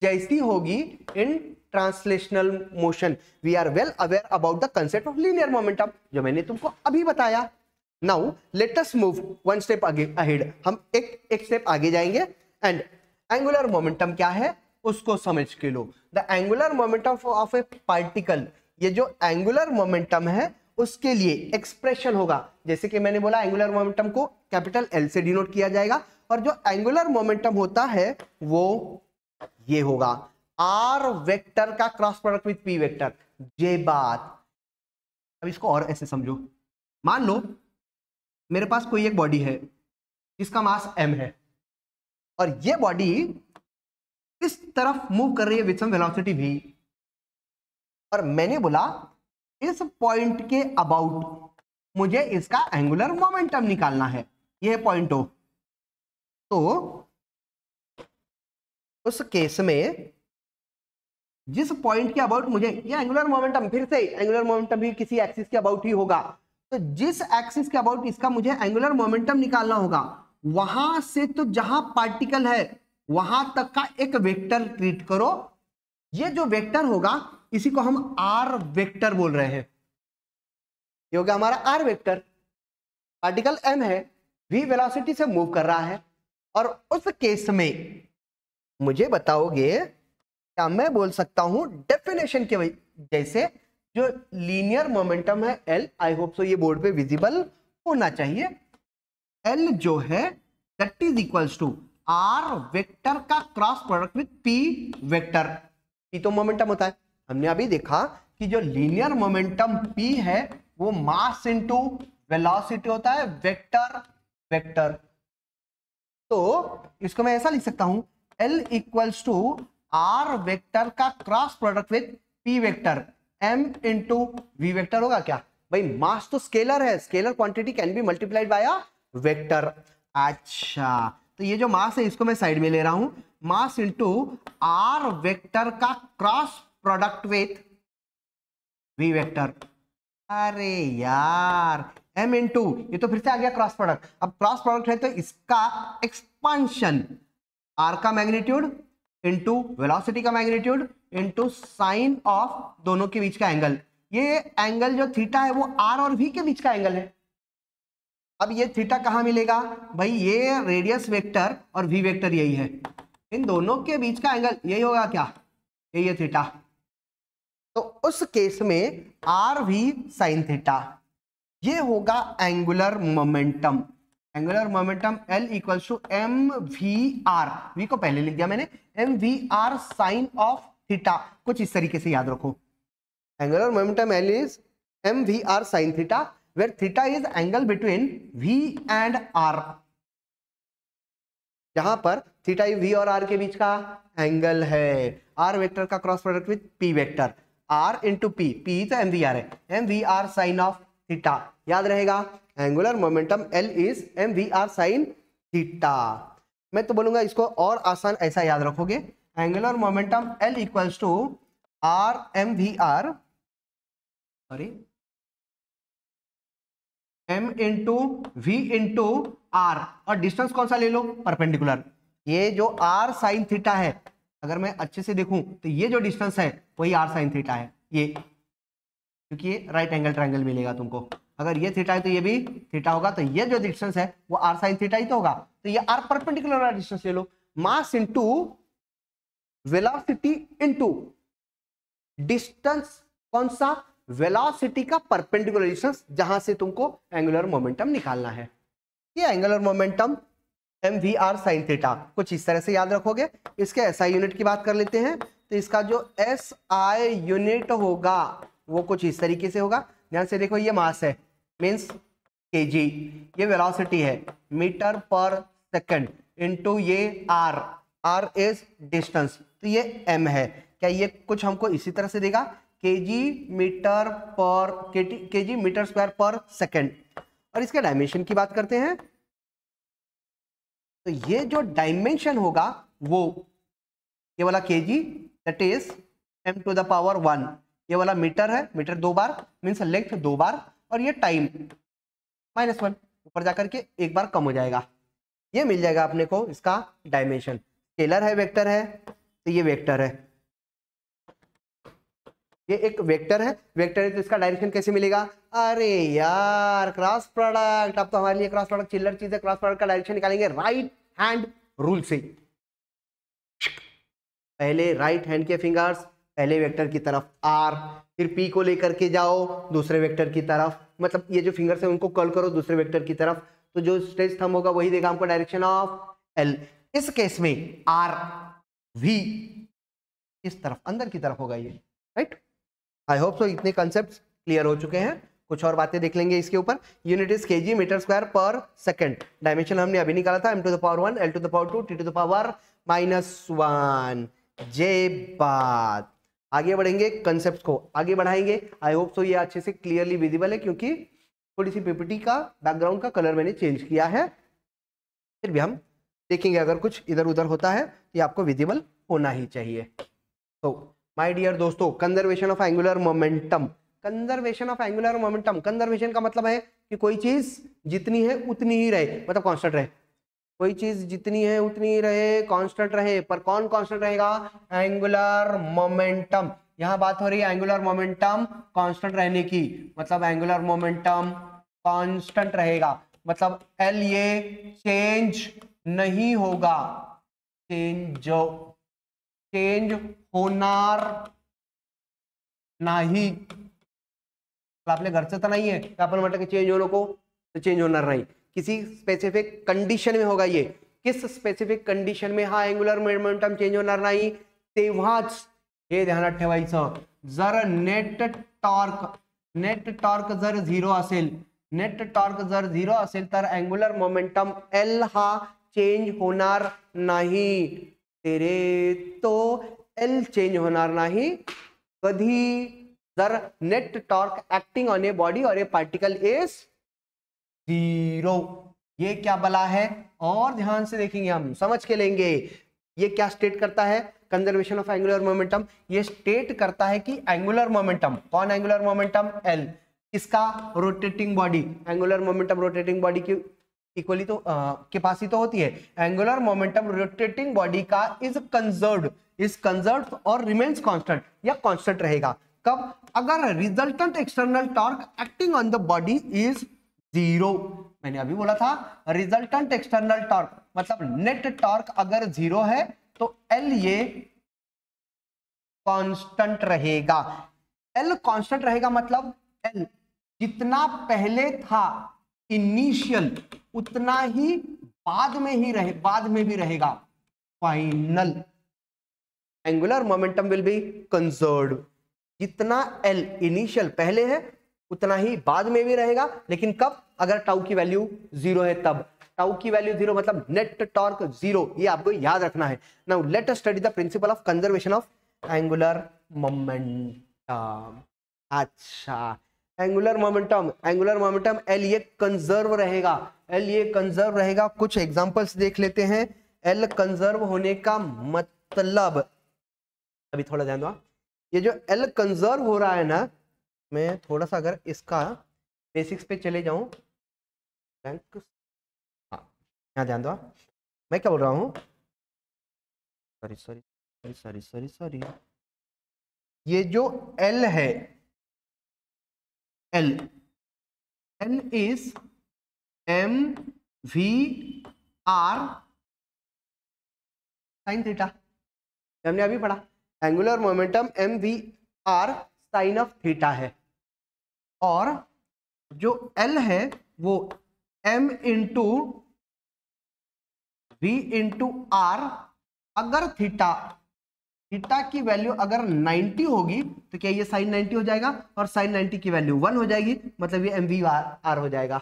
जैसी होगी in translational motion. We are well aware about the concept of linear momentum जो मैंने तुमको अभी बताया। Now let us move one step आगे अहेड, हम एक स्टेप आगे जाएंगे एंड एंगुलर मोमेंटम क्या है उसको समझ के लो। The angular momentum of a particle, ये जो एंगुलर मोमेंटम है उसके लिए एक्सप्रेशन होगा, जैसे कि मैंने बोला एंगुलर मोमेंटम को कैपिटल L से डिनोट किया जाएगा, और जो एंगुलर मोमेंटम होता है वो ये होगा R वेक्टर का cross product with P vector. ये बात, अब इसको और ऐसे समझो, मान लो मेरे पास कोई एक बॉडी है जिसका मास m है, और ये बॉडी इस तरफ मूव कर रही है विथ सम वेलोसिटी v, और मैंने बोला इस पॉइंट के अबाउट मुझे इसका एंगुलर मोमेंटम निकालना है, ये है पॉइंट ओ। तो उस केस में जिस पॉइंट के अबाउट मुझे ये एंगुलर मोमेंटम, फिर से एंगुलर मोमेंटम भी किसी एक्सिस के अबाउट ही होगा, तो जिस एक्सिस के अबाउट इसका मुझे एंगुलर मोमेंटम निकालना होगा, वहां से तो जहां पार्टिकल है वहां तक का एक वेक्टर ट्रीट करो। ये जो वेक्टर होगा इसी को हम आर वेक्टर बोल रहे हैं। ये हो गया हमारा आर वेक्टर। पार्टिकल एम है, v वेलोसिटी से मूव कर रहा है, और उस केस में मुझे बताओगे क्या मैं बोल सकता हूं डेफिनेशन के जैसे जो लीनियर मोमेंटम है L, आई होप सो ये बोर्ड पे विजिबल होना चाहिए। L जो है that is equals to R vector का cross product with P vector. P तो मोमेंटम होता है, हमने अभी देखा कि जो लीनियर मोमेंटम P है वो मास इनटू वेलोसिटी होता है, वेक्टर वेक्टर। तो इसको मैं ऐसा लिख सकता हूं L equals to R vector का cross product with P vector M into V vector होगा क्या भाई? मास तो स्केलर है, scalar quantity can be multiplied by a vector. अच्छा, तो ये जो मास है इसको मैं साइड में ले रहा हूं, मास इंटू आर वेक्टर का cross product with V vector. अरे यार m इंटू, ये तो फिर से आ गया क्रॉस प्रोडक्ट। अब क्रॉस प्रोडक्ट है तो इसका एक्सपांशन, r का मैग्नीट्यूड इंटू वेलोसिटी का मैग्नीट्यूड इंटू साइन ऑफ दोनों के बीच का एंगल। ये एंगल जो थीटा है वो r और v के बीच का एंगल है। अब ये थीटा कहां मिलेगा भाई? ये रेडियस वेक्टर और v वेक्टर यही है, इन दोनों के बीच का एंगल यही होगा क्या? यही है थीटा। तो उस केस में आर वी साइन थीटा, ये होगा angular momentum. Angular momentum L equals to M V R, V को पहले लिख दिया मैंने, M V R sine of theta. कुछ इस तरीके से याद रखो, angular momentum L is M V R sine theta, where theta is angle between V and R, जहां पर थीटा V और R के बीच का एंगल है। R वेक्टर का cross product with P vector, R into P, P तो MVR है, MVR साइन ऑफ थीटा। याद रहेगा angular momentum L is MVR sine theta. मैं तो बोलूंगा इसको और आसान ऐसा याद रखोगे, angular momentum L equals to R MVR, sorry M into V into R, और डिस्टेंस कौन सा ले लो? परपेंडिकुलर। ये जो R साइन थीटा है, अगर मैं अच्छे से देखूं तो ये जो डिस्टेंस है वही R साइन थीटा है, ये, क्योंकि ये राइट एंगल ट्रायंगल मिलेगा तुमको। अगर ये थीटा है तो ये भी थीटा होगा, तो ये जो डिस्टेंस है वो R साइन थीटा ही तो होगा। तो ये R परपेंडिकुलर वाला डिस्टेंस ले लो, mass into velocity into distance, कौन सा? वेलोसिटी का परपेंडिकुलर डिस्टेंस, जहां से तुमको एंगुलर मोमेंटम निकालना है। ये angular momentum MVR sine theta, कुछ इस तरह से याद रखोगे। इसके SI यूनिट की बात कर लेते हैं, तो इसका जो SI यूनिट होगा वो कुछ इस तरीके से होगा। ध्यान से देखो, ये मास है मींस kg, ये वेलोसिटी है मीटर पर सेकंड, इंटू ये R इज डिस्टेंस, तो ये m है। क्या ये कुछ हमको इसी तरह से देगा? kg metre square per second. और इसके डायमेंशन की बात करते हैं, तो ये जो डायमेंशन होगा वो ये वाला kg that is m to the power 1, ये वाला मीटर है, मीटर 2 बार मीन्स लेंथ 2 बार, और ये टाइम -1, ऊपर जाकर के एक बार कम हो जाएगा। ये मिल जाएगा अपने को इसका डायमेंशन। स्केलर है, वेक्टर है, तो ये वेक्टर है, ये एक वेक्टर है, वेक्टर है तो इसका डायरेक्शन कैसे मिलेगा? अरे यार क्रॉस प्रोडक्ट, अब तो हमारे लिए क्रॉस प्रोडक्ट चिल्लर चीज है। क्रॉस प्रोडक्ट का डायरेक्शन निकालेंगे राइट हैंड रूल से। पहले राइट हैंड के फिंगर्स पहले वेक्टर की तरफ R, फिर P को लेकर के जाओ दूसरे वेक्टर की तरफ, मतलब ये जो फिंगर्स है उनको कर्ल करो दूसरे वेक्टर की तरफ, तो जो स्ट्रेच थंब होगा वही देगा हमको डायरेक्शन ऑफ L। इस केस में R V इस तरफ अंदर की तरफ होगा ये, राइट। आई होप सो इतने कॉन्सेप्ट्स क्लियर हो चुके हैं। कुछ और बातें देख लेंगे इसके ऊपर। Unit is kg metre square per second. Dimension हमने अभी निकाला था, m to the power 1, l to the power 2, t to the power -1। जे बात। आगे बढ़ेंगे, कंसेप्ट को आगे बढ़ाएंगे। आई होप सो ये अच्छे से क्लियरली विजिबल है, क्योंकि थोड़ी सी पीपीटी का बैकग्राउंड का कलर मैंने चेंज किया है। फिर भी हम देखेंगे, अगर कुछ इधर उधर होता है तो ये आपको विजिबल होना ही चाहिए। तो माय डियर दोस्तों, conservation of angular momentum. Conservation of angular momentum, conservation का मतलब है कि कोई चीज जितनी है उतनी ही रहे, मतलब कांस्टेंट रहे। कोई चीज जितनी है उतनी ही रहे, कांस्टेंट रहे। पर कौन कांस्टेंट रहेगा? Angular momentum. यहां बात हो रही है एंगुलर मोमेंटम कांस्टेंट रहने की, मतलब एंगुलर मोमेंटम कांस्टेंट रहेगा, मतलब एल ये चेंज नहीं होगा, चेंज होणार नाही। आपल्या घरचं तर नाहीये आपण म्हटलं की चेंज हो नको, तो चेंज होणार नाही। किसी स्पेसिफिक कंडिशन में होगा। ये किस स्पेसिफिक कंडिशन में हा एंगुलर मोमेंटम चेंज होणार नाही? तेव्हाच हे ध्यानात ठेवायचं, जर नेट टॉर्क जर झिरो असेल, नेट टॉर्क जर झिरो असेल तर एंगुलर मोमेंटम एल हा चेंज होणार नाही। तेरे तो एल चेंज होणार नाही कधी? जर net torque acting on a body और ए पार्टिकल इज जीरो। ये क्या बला है? और ध्यान से देखेंगे, हम समझ के लेंगे। ये क्या स्टेट करता है? कंजर्वेशन ऑफ एंगुलर मोमेंटम ये स्टेट करता है कि एंगुलर मोमेंटम, कौन एंगुलर मोमेंटम? एल। इसका rotating body, angular momentum rotating body की इक्वली तो के पास ही तो होती है। एंगुलर मोमेंटम रोटेटिंग बॉडी का इज कंजर्व्ड और रिमेन्स कांस्टेंट, या कांस्टेंट रहेगा। कब? अगर resultant external torque acting on the body is zero. मैंने अभी बोला था रिजल्टेंट एक्सटर्नल टॉर्क मतलब नेट टॉर्क अगर जीरो है तो एल ये कांस्टेंट रहेगा। एल कांस्टेंट रहेगा मतलब एल जितना पहले था इनिशियल उतना ही बाद में भी रहेगा final. Angular momentum will be conserved. जितना एल इनिशियल पहले है उतना ही बाद में भी रहेगा, लेकिन कब? अगर टाउ की वैल्यू जीरो है तब। टाउ की वैल्यू जीरो मतलब नेट टॉर्क जीरो, ये आपको याद रखना है। Now let us study the principle of conservation of angular momentum. अच्छा, एंगुलर मोमेंटम एल ये कंजर्व रहेगा, कुछ एग्जांपल्स देख लेते हैं। एल कंजर्व होने का मतलब, अभी थोड़ा ध्यान दो, ये जो एल कंजर्व हो रहा है ना, मैं थोड़ा सा अगर इसका बेसिक्स पे चले जाऊं, हाँ यहाँ ध्यान दो, मैं क्या बोल रहा हूँ, सॉरी, ये जो एल है, L is M V R sine theta, हमने अभी पढ़ा। Angular momentum M V R sine of theta है, और जो एल है वो M into V into R. अगर थीटा की वैल्यू अगर 90 होगी तो क्या ये साइन 90 हो जाएगा, और साइन 90 की वैल्यू 1 हो जाएगी, मतलब ये एम वी आर हो जाएगा।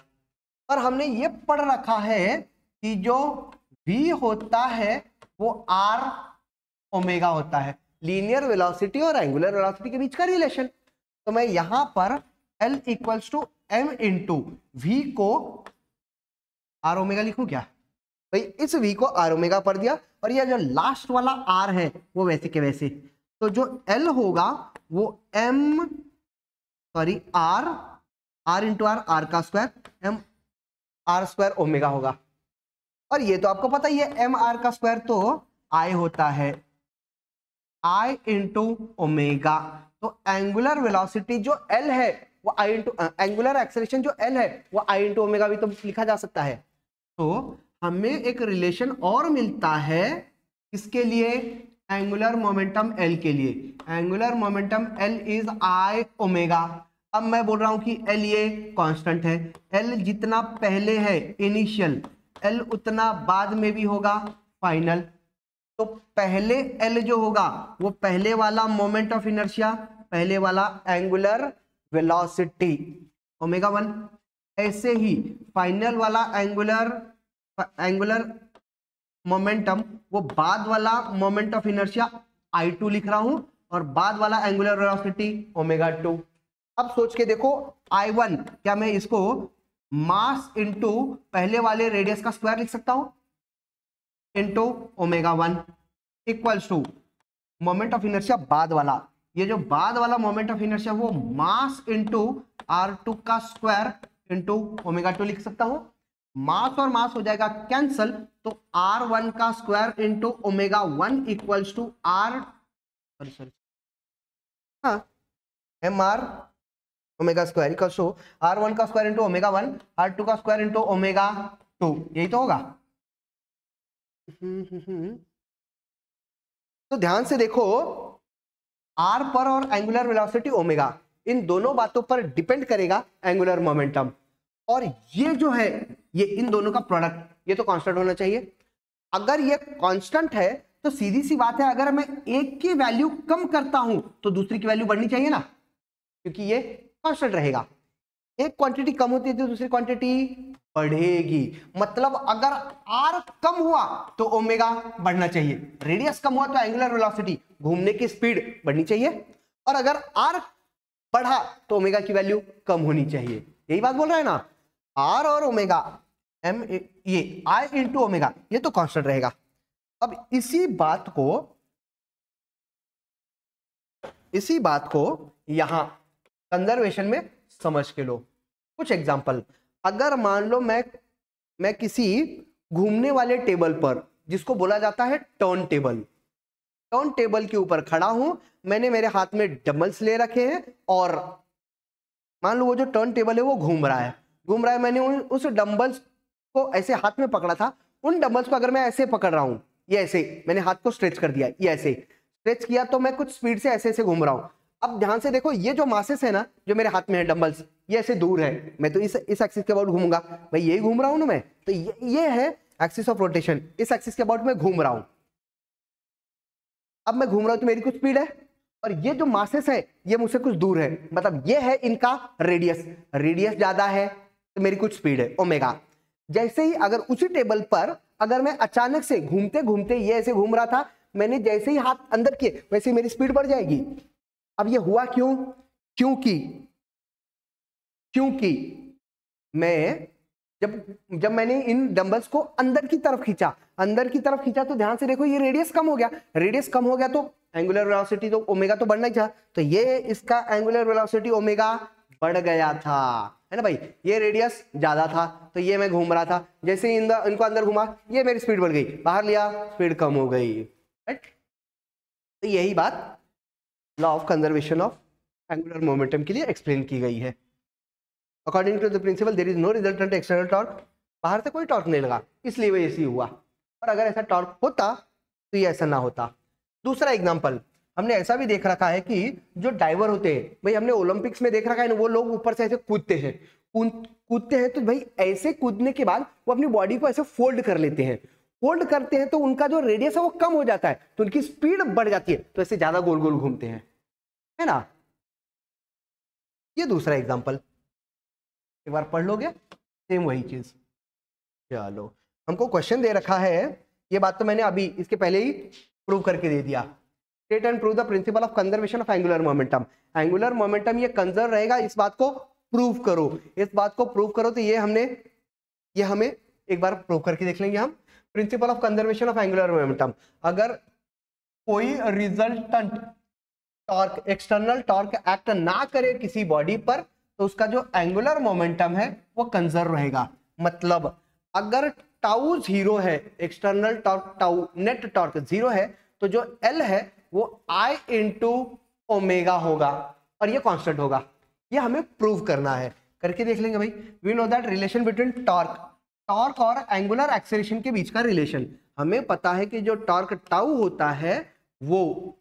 और हमने ये पढ़ रखा है कि जो v होता है वो आर ओमेगा होता है, लीनियर वेलोसिटी और एंगुलर वेलोसिटी के बीच का रिलेशन। तो मैं यहां पर L equals to M into V को आर ओमेगा लिखूं क्या? भाई इस v को आर ओमेगा पर दिया, और यह जो लास्ट वाला r है वो वैसे के वैसे। तो जो L होगा वो आर इंटू आर का square M R square omega होगा। और ये तो आपको पता ही है एम आर का स्क्वायर तो I होता है, I इंटू ओमेगा। तो एंगुलर वेलोसिटी जो L है वो I इंटू एंगुलर एक्सेलरेशन जो L है वो I इंटू ओमेगा भी तो लिखा जा सकता है। तो हमें एक रिलेशन और मिलता है इसके लिए, एंगुलर मोमेंटम L के लिए। Angular momentum L is I omega. अब मैं बोल रहा हूं कि L ये कांस्टेंट है, L जितना पहले है इनिशियल, L उतना बाद में भी होगा फाइनल। तो पहले L जो होगा वो पहले वाला मोमेंट ऑफ इनर्शिया, पहले वाला एंगुलर वेलोसिटी ओमेगा 1। ऐसे ही फाइनल वाला एंगुलर मोमेंटम वो बाद वाला मोमेंट ऑफ इनर्शिया I2 लिख रहा हूं, और बाद वाला एंगुलर वेलोसिटी ओमेगा 2। अब सोच के देखो I1, क्या मैं इसको मास इंटू पहले वाले रेडियस का स्क्वायर लिख सकता हूं, into omega 1 equals to moment of inertia बाद वाला, ये जो बाद वाला मोमेंट ऑफ इनर्शिया वो मास इंटू R2 का स्क्वायर इंटू ओमेगा 2 लिख सकता हूं। मास और मास हो जाएगा कैंसल, तो R1 का square into omega 1 equals to M R omega square equals to R1 का स्क्वायर इंटू ओमेगा 1, R2 का स्क्वायर इंटू ओमेगा 2, यही तो होगा। तो ध्यान से देखो, R पर और एंगुलर वेलोसिटी ओमेगा, इन दोनों बातों पर डिपेंड करेगा एंगुलर मोमेंटम। और ये जो है ये इन दोनों का प्रोडक्ट, ये तो कांस्टेंट होना चाहिए। अगर ये कांस्टेंट है तो सीधी सी बात है, अगर मैं एक की वैल्यू कम करता हूं तो दूसरी की वैल्यू बढ़नी चाहिए ना, क्योंकि ये कांस्टेंट रहेगा। एक क्वांटिटी कम होती है तो दूसरी क्वांटिटी बढ़ेगी। मतलब अगर R कम हुआ तो ओमेगा बढ़ना चाहिए, रेडियस कम हुआ तो एंगुलर वेलोसिटी, घूमने की स्पीड बढ़नी चाहिए, और अगर R बढ़ा तो ओमेगा की वैल्यू कम होनी चाहिए। यही बात बोल रहा है ना, R और ओमेगा m, ये I इंटू ओमेगा, ये तो कांस्टेंट रहेगा। अब इसी बात को यहां कंजर्वेशन में समझ के लो। कुछ एग्जांपल, अगर मान लो मैं किसी घूमने वाले टेबल पर, जिसको बोला जाता है टर्न टेबल के ऊपर खड़ा हूं, मैंने मेरे हाथ में डंबल्स ले रखे हैं, और मान लो वो जो टर्न टेबल है वो घूम रहा है, मैंने उस डंबल्स को ऐसे हाथ में पकड़ा था। उन डंबल्स को अगर मैं ऐसे पकड़ रहा हूं, ये ऐसे मैंने हाथ को स्ट्रेच कर दिया, ये ऐसे स्ट्रेच किया तो मैं कुछ स्पीड से ऐसे घूम रहा हूं। अब ध्यान से देखो, ये जो मासेस है ना, जो मेरे हाथ में है डंबल्स, ये ऐसे दूर है, मैं तो इस एक्सिस के अबाउट घूमूंगा, भाई यही घूम रहा हूं ना मैं, तो ये है एक्सिस ऑफ रोटेशन, इस एक्सिस के अबाउट मैं घूम रहा हूं। अब मैं घूम रहा हूं तो मेरी कुछ स्पीड है, और ये जो मासेस है ये मुझसे कुछ दूर है, मतलब ये है इनका रेडियस ज्यादा है तो मेरी कुछ स्पीड है ओमेगा। जैसे ही अगर उसी टेबल पर अगर मैं अचानक से घूमते घूमते, ये ऐसे घूम रहा था, मैंने जैसे ही हाथ अंदर किए वैसे ही मेरी स्पीड बढ़ जाएगी। अब ये हुआ क्यों? क्योंकि मैं जब मैंने इन डंबल्स को अंदर की तरफ खींचा तो ध्यान से देखो ये रेडियस कम हो गया तो एंगुलर वेलोसिटी तो ओमेगा तो बढ़ना ही था, तो ये इसका एंगुलर वेलोसिटी ओमेगा बढ़ गया था, है ना भाई। ये रेडियस ज्यादा था तो ये मैं घूम रहा था, जैसे ही इनको अंदर घुमा ये मेरी स्पीड बढ़ गई, बाहर लिया स्पीड कम हो गई, राइट। तो यही बात law of conservation of angular momentum के लिए एक्सप्लेन की गई है। According to the principle there is no resultant external torque, बाहर से कोई टॉर्क नहीं लगा इसलिए वो ऐसे हुआ, और अगर ऐसा टॉर्क होता तो ये ऐसा ना होता। दूसरा एग्जांपल, हमने ऐसा भी देख रखा है कि जो डाइवर होते हैं, भाई हमने ओलंपिक्स में देख रखा है ना, वो लोग ऊपर से ऐसे कूदते हैं तो भाई ऐसे कूदने के बाद वो अपनी बॉडी को ऐसे फोल्ड करते हैं तो उनका जो रेडियस है वो कम हो जाता है, तो उनकी स्पीड बढ़ जाती है, तो ऐसे ज्यादा गोल गोल घूमते हैं, है ना। ये दूसरा एग्जांपल एक बार पढ़ लोगे, सेम वही चीज। चलो, हमको क्वेश्चन दे रखा है, ये बात तो मैंने अभी इसके पहले ही प्रूव करके दे दिया। State and prove the principle of conservation of angular momentum. Angular momentum ये कंजर्व रहेगा, इस बात को प्रूव करो। तो ये हमें एक बार प्रूव करके देख लेंगे हम। Principle of conservation of angular momentum, अगर कोई resultant torque, external torque act ना करे किसी बॉडी पर, तो उसका जो एंगुलर मोमेंटम है वो कंजर्व रहेगा। मतलब अगर टाउ 0 है, external torque tau, net torque 0 है, तो जो L है वो I इंटू ओमेगा होगा, और ये कांस्टेंट होगा। ये हमें प्रूव करना है, करके देख लेंगे भाई। We know that relation between torque और एंगुलर एक्सेलरेशन के बीच का रिलेशन, हमें पता है कि जो टॉर्क टाउ होता है वो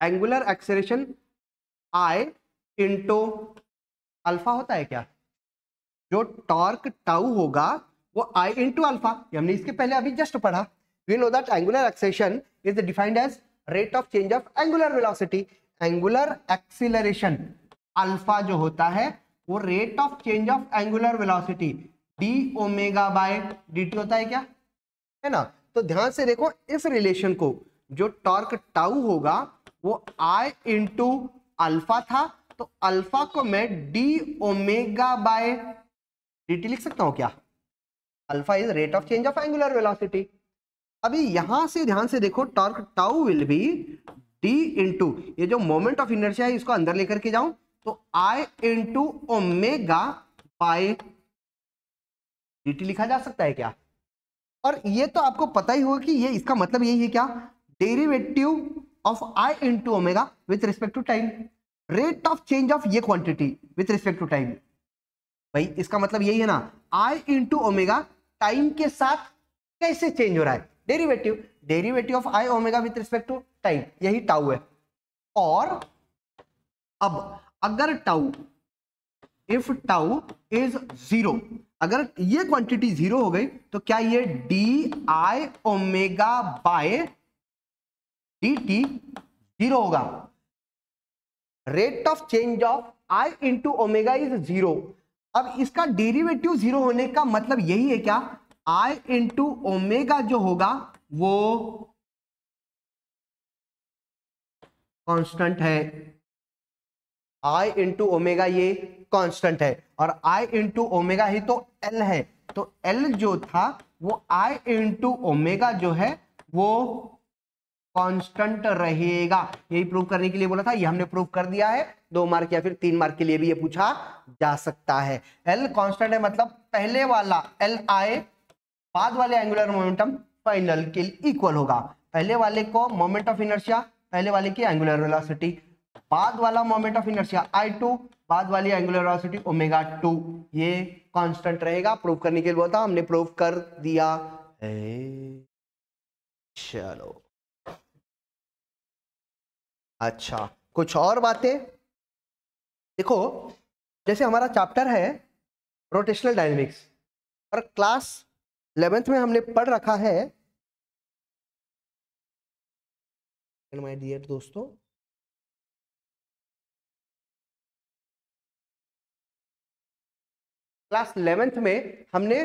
angular acceleration I into alpha होता है क्या? जो टॉर्क टाउ होगा वो I इंटू अल्फा, हमने इसके पहले अभी जस्ट पढ़ा। We know that angular acceleration is defined as rate of change of angular velocity. Angular acceleration alpha जो होता है वो rate of change of angular velocity d omega by dt होता है क्या, है ना। तो ध्यान से देखो इस रिलेशन को, जो टॉर्क टाउ होगा वो I इंटू अल्फा था, तो अल्फा को मैं डी ओमेगा बाय dt लिख सकता हूं क्या? Alpha is rate of change of angular velocity. अभी यहां से ध्यान से देखो, torque tau will be D into, ये जो मोमेंट ऑफ इनर्शिया है इसको अंदर लेकर के जाऊं तो I into omega by dt लिखा जा सकता है क्या? और ये तो आपको पता ही होगा कि ये इसका मतलब यही है क्या, derivative of I into omega with respect to time, rate of change of ये quantity with respect to time. भाई इसका मतलब यही है ना, I इंटू ओमेगा टाइम के साथ कैसे चेंज हो रहा है, derivative, derivative of I omega with respect to time, यही टाउ है। और अब अगर tau, if tau is zero, अगर ये क्वांटिटी जीरो हो गई तो क्या ये D I omega by D T zero होगा? Rate of change of I into omega is zero. अब इसका डेरिवेटिव जीरो होने का मतलब यही है क्या, आई इंटू ओमेगा जो होगा वो कांस्टेंट है, आई इंटू ओमेगा ये कांस्टेंट है, और आई इंटू ओमेगा ही तो एल है, तो एल जो था वो आई इंटू ओमेगा जो है वो कांस्टेंट रहेगा। यही प्रूव करने के लिए बोला था, ये हमने प्रूव कर दिया है। 2 मार्क या फिर 3 मार्क के लिए भी ये पूछा जा सकता है। एल कांस्टेंट है मतलब पहले वाला एल आई बाद वाले एंगुलर मोमेंटम फाइनल के इक्वल होगा। पहले वाले को मोमेंट ऑफ इनर्शिया, पहले वाले की एंगुलर वेलोसिटी, बाद वाला मोमेंट ऑफ इनर्शिया I2, बाद वाली एंगुलर वेलोसिटी ओमेगा 2, ये कांस्टेंट रहेगा। प्रूव करने के लिए बोला था, हमने प्रूव कर दिया है। चलो अच्छा, कुछ और बातें देखो, जैसे हमारा चैप्टर है रोटेशनल डायनेमिक्स, और क्लास 11th में हमने पढ़ रखा है माय डियर दोस्तों, क्लास 11th में हमने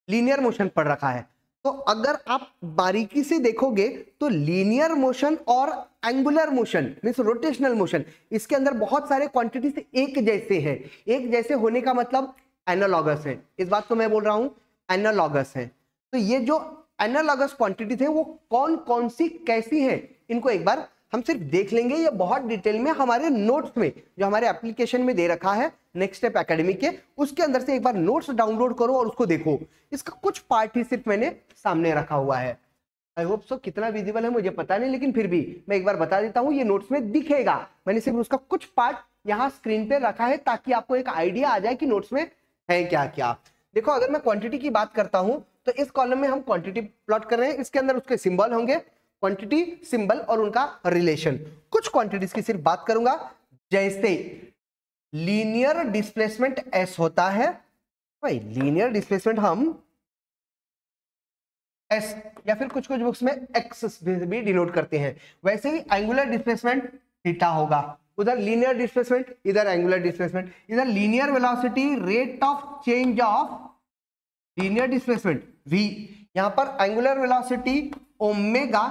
लीनियर मोशन पढ़ रखा है। तो अगर आप बारीकी से देखोगे तो लीनियर मोशन और angular motion means rotational motion, इसके अंदर बहुत सारे क्वांटिटीज एक जैसे हैं। एक जैसे होने का मतलब एनालॉगस है, इस बात को मैं बोल रहा हूं एनालॉगस है। तो ये जो एनालॉगस क्वांटिटीज है वो कौन कौन सी कैसी है, इनको एक बार हम सिर्फ देख लेंगे। ये बहुत डिटेल में हमारे नोट्स में, जो हमारे एप्लीकेशन में दे रखा है नेक्स्ट स्टेप एकेडमी के, उसके अंदर से एक बार नोट्स डाउनलोड करो और उसको देखो। इसका कुछ पार्ट ही सिर्फ मैंने सामने रखा हुआ है। आई होप सो, कितना विजिबल है मुझे पता नहीं, लेकिन फिर भी मैं एक बार बता देता हूं, ये नोट्स में दिखेगा। मैंने सिर्फ उसका कुछ पार्ट यहाँ स्क्रीन पे रखा है ताकि आपको एक आइडिया आ जाए कि नोट्स में है क्या क्या। देखो, अगर मैं क्वांटिटी की बात करता हूं तो इस कॉलम में हम क्वांटिटी प्लॉट कर रहे हैं, इसके अंदर उसके सिंबल होंगे, क्वांटिटी, सिंबल और उनका रिलेशन। कुछ क्वांटिटीज की सिर्फ बात करूंगा, जैसे लीनियर डिस्प्लेसमेंट एस होता है। भाई लीनियर डिस्प्लेसमेंट हम एस या फिर कुछ कुछ बुक्स में एक्स भी डिनोट करते हैं। वैसे ही एंगुलर डिस्प्लेसमेंट थीटा होगा, उधर लीनियर डिस्प्लेसमेंट, इधर एंगुलर डिस्प्लेसमेंट, इधर linear velocity, rate of change of linear displacement v, यहां पर angular velocity omega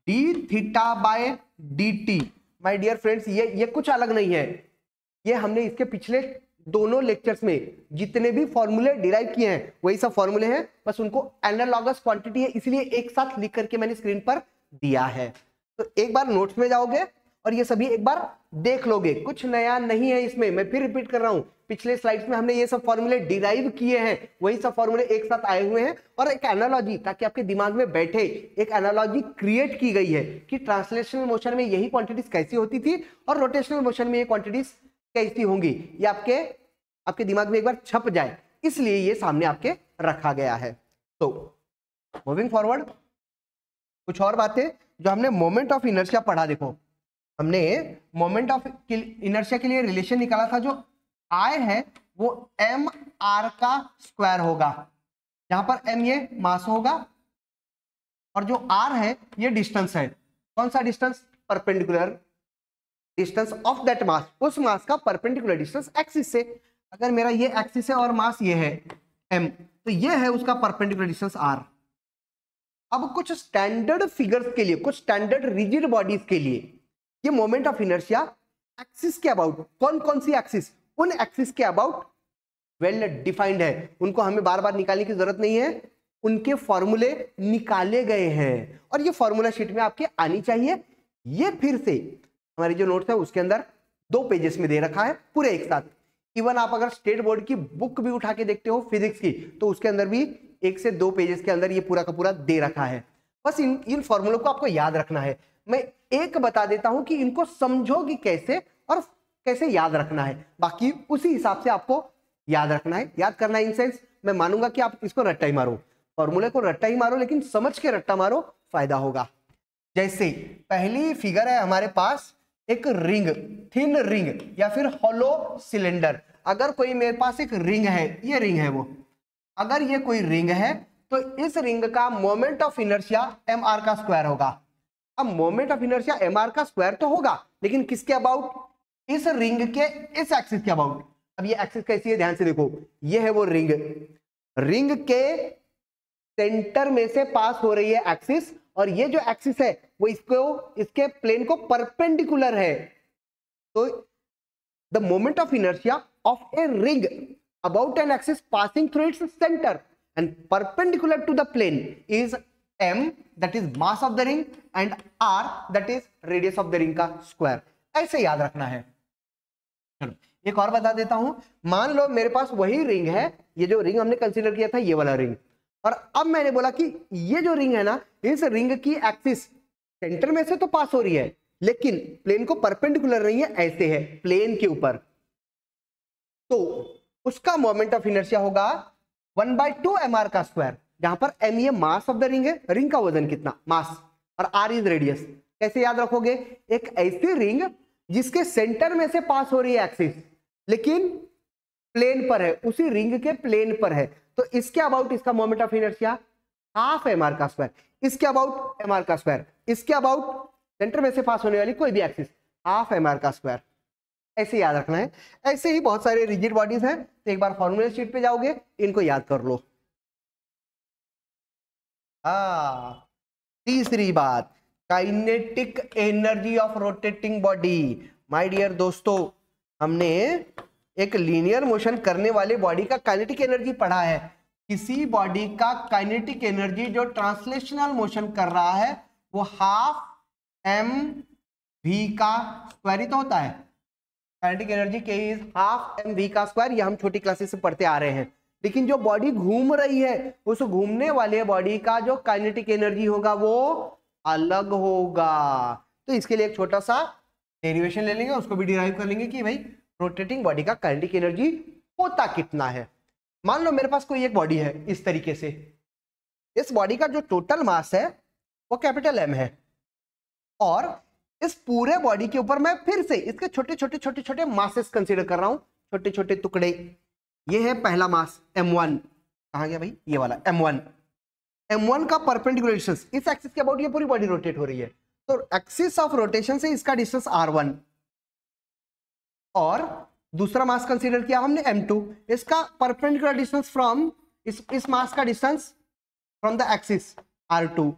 D theta by D T. My dear friends, ये कुछ अलग नहीं है, ये हमने इसके पिछले दोनों लेक्चर्स में जितने भी फॉर्मूले डिराइव किए हैं वही सब फॉर्मूले हैं, बस उनको एनालॉगस क्वांटिटी है इसलिए एक साथ लिख करके मैंने स्क्रीन पर दिया है। तो एक बार नोट्स में जाओगे और ये सभी एक बार देख लोगे, कुछ नया नहीं है इसमें। मैं फिर रिपीट कर रहा हूं, पिछले स्लाइड्स में हमने ये सब फॉर्मूले डिराइव किए हैं, वही सब फॉर्मूले एक साथ आए हुए हैं, और एक एनालॉजी ताकि आपके दिमाग में बैठे, एक एनालॉजी क्रिएट की गई है कि ट्रांसलेशनल मोशन में यही क्वांटिटीज कैसी होती थी और रोटेशनल मोशन में ये क्वांटिटीज कैसी होंगी, ये आपके दिमाग में एक बार छप जाए, इसलिए ये सामने आपके रखा गया है। तो मूविंग फॉरवर्ड, कुछ और बातें जो हमने मोमेंट ऑफ इनर्शिया पढ़ा। देखो, हमने मोमेंट ऑफ इनर्शिया के लिए रिलेशन निकाला था, जो I है वो एम आर का स्क्वायर होगा, जहां पर m ये मास होगा और जो r है ये डिस्टेंस है। कौन सा distance? Perpendicular distance of that mass, उस मास का परपेंडिकुलर डिस्टेंस एक्सिस से। अगर मेरा ये एक्सिस है और मास ये है m, तो ये है उसका परपेंडिकुलर डिस्टेंस r। अब कुछ स्टैंडर्ड फिगर्स के लिए, कुछ स्टैंडर्ड रिजिड बॉडीज के लिए ये मोमेंट ऑफ इनर्शिया एक्सिस के अबाउट, कौन कौन सी एक्सिस, उन एक्सिस के अबाउट वेल डिफाइंड है, उनको हमें बार बार निकालने की जरूरत नहीं है, उनके फॉर्मूले निकाले गए हैं और ये फॉर्मूला शीट में आपके आनी चाहिए। ये फिर से हमारी जो नोट्स है उसके अंदर 2 पेजेस में दे रखा है पूरे एक साथ। इवन आप अगर स्टेट बोर्ड की बुक भी उठा के देखते हो फिजिक्स की, तो उसके अंदर भी 1 से 2 पेजेस के अंदर ये पूरा का पूरा दे रखा है। बस इन फॉर्मूलों को आपको याद रखना है। मैं एक बता देता हूं कि इनको समझोगे कैसे और कैसे याद रखना है, बाकी उसी हिसाब से आपको याद रखना है। याद करना इन सेंस मैं मानूंगा कि आप इसको रट्टा ही मारो, फॉर्मूले को रट्टा ही मारो, लेकिन समझ के रट्टा मारो, फायदा होगा। जैसे पहली फिगर है हमारे पास एक रिंग, थिन रिंग या फिर हॉलो सिलेंडर। अगर कोई मेरे पास एक रिंग है, ये रिंग है वो, अगर ये कोई रिंग है तो इस रिंग का मोमेंट ऑफ इनर्शिया mr का स्क्वायर होगा। अब मोमेंट ऑफ इनर्शिया mr का स्क्वायर तो होगा, लेकिन किसके अबाउट, इस रिंग के इस एक्सिस के अबाउट। अब ये एक्सिस कैसी है, ध्यान से देखो, ये है वो रिंग, रिंग के सेंटर में से पास हो रही है एक्सिस, और ये जो एक्सिस है वो इसके प्लेन को परपेंडिकुलर है। तो the moment of inertia of a ring about an axis passing through its centre and perpendicular to the plane is m, that is mass of the ring, and r, that is radius of the ring का square. ऐसे याद रखना है। चलो एक और बता देता हूं, मान लो मेरे पास वही रिंग है, ये जो रिंग हमने कंसीडर किया था ये वाला रिंग, और अब मैंने बोला कि ये जो रिंग है ना, इस रिंग की एक्सिस सेंटर में से तो पास हो रही है, लेकिन प्लेन को परपेंडिकुलर नहीं है, ऐसे है प्लेन के ऊपर, तो उसका मोमेंट ऑफ इनर्शिया होगा 1/2 mr का स्क्वायर, जहां पर m ये मास ऑफ द रिंग है, रिंग का वजन कितना, मास, और r इज रेडियस। कैसे याद रखोगे, एक ऐसी रिंग जिसके सेंटर में से पास हो रही है एक्सिस, लेकिन प्लेन पर है, उसी रिंग के प्लेन पर है, तो इसके अबाउट इसका moment of inertia half mr का स्क्वायर, इसके अबाउट mr का स्क्वायर, इसके अबाउट सेंटर में से पास होने वाली कोई भी एक्सिस हाफ mr का स्क्वायर। ऐसे याद रखना है। ऐसे ही बहुत सारे रिजिड बॉडीज हैं, तो एक बार फॉर्मूला शीट पे जाओगे, इनको याद कर लो। तीसरी बात, kinetic energy of rotating body. My dear दोस्तों, हमने एक लीनियर मोशन करने वाले बॉडी का काइनेटिक एनर्जी पढ़ा है। किसी बॉडी का काइनेटिक एनर्जी जो ट्रांसलेशनल मोशन कर रहा है वो हाफ mv का स्क्वायर ही तो होता है। काइनेटिक एनर्जी के इज हाफ mv का स्क्वायर, ये हम छोटी क्लासेस से पढ़ते आ रहे हैं। लेकिन जो बॉडी घूम रही है, उस घूमने वाले बॉडी का जो काइनेटिक एनर्जी होगा वो अलग होगा। तो इसके लिए एक छोटा सा डेरिवेशन ले लेंगे, उसको भी डिराइव कर लेंगे कि भाई रोटेटिंग बॉडी का काइनेटिक एनर्जी होता कितना है। मान लो मेरे पास कोई एक बॉडी है इस तरीके से, इस बॉडी का जो टोटल मास है वो कैपिटल M है, और इस पूरे बॉडी के ऊपर मैं फिर से इसके छोटे छोटे छोटे छोटे मासेस कंसीडर कर रहा हूं, छोटे छोटे टुकड़े। ये है पहला मास m1, कहां गया भाई, ये वाला m1। m1 का परपेंडिकुलर डिस्टेंस इस एक्सिस के अबाउट ये पूरी बॉडी रोटेट हो रही है, तो एक्सिस ऑफ रोटेशन से इसका डिस्टेंस r1, और दूसरा मास कंसीडर किया हमने m2, इसका परपेंडिकुलर डिस्टेंस फ्रॉम इस मास का distance from the axis r2।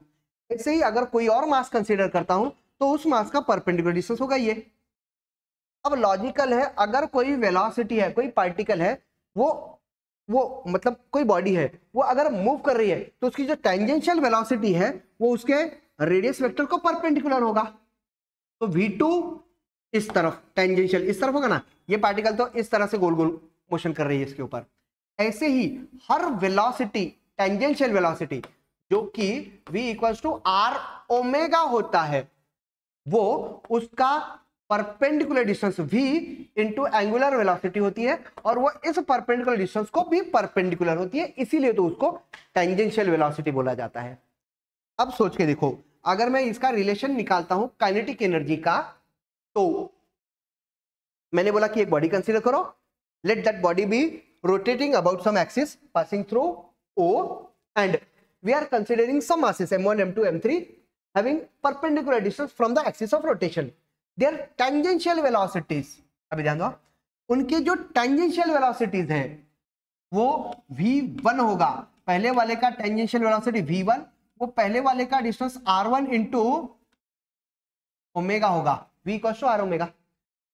ऐसे ही अगर कोई और मास कंसीडर करता हूं तो उस मास का परपेंडिकुलर डिस्टेंस होगा ये। अब लॉजिकल है, अगर कोई वेलोसिटी है, कोई पार्टिकल है, वो मतलब कोई बॉडी है, वो अगर मूव कर रही है तो उसकी जो टेंजेंशियल वेलोसिटी है वो उसके रेडियस वेक्टर को परपेंडिकुलर होगा। तो v2 इस तरफ, टेंजेंशियल इस तरफ होगा ना, ये पार्टिकल तो इस तरह से गोल गोल मोशन कर रही है इसके ऊपर। ऐसे ही हर वेलोसिटी, टेंजेंशियल वेलोसिटी जो कि v = r ओमेगा होता है, वो उसका perpendicular distance v into angular velocity होती है, और वो इस परपेंडिकुलर डिस्टेंस को भी परपेंडिकुलर होती है, इसीलिए तो उसको टेंजेंशियल वेलोसिटी बोला जाता है। अब सोच के देखो, अगर मैं इसका रिलेशन निकालता हूं काइनेटिक एनर्जी का, तो मैंने बोला कि एक बॉडी कंसीडर करो, let that body be rotating about some axis passing through O, and we are considering some masses m1, m2, m3 having perpendicular distance from the axis of rotation. Their tangential velocities, अभी ध्यान दो, उनके जो tangential velocities हैं वो v1 होगा, पहले वाले का tangential velocity v1, वो पहले वाले का डिस्टेंस r1 इंटू ओमेगा होगा, v equals to are omega.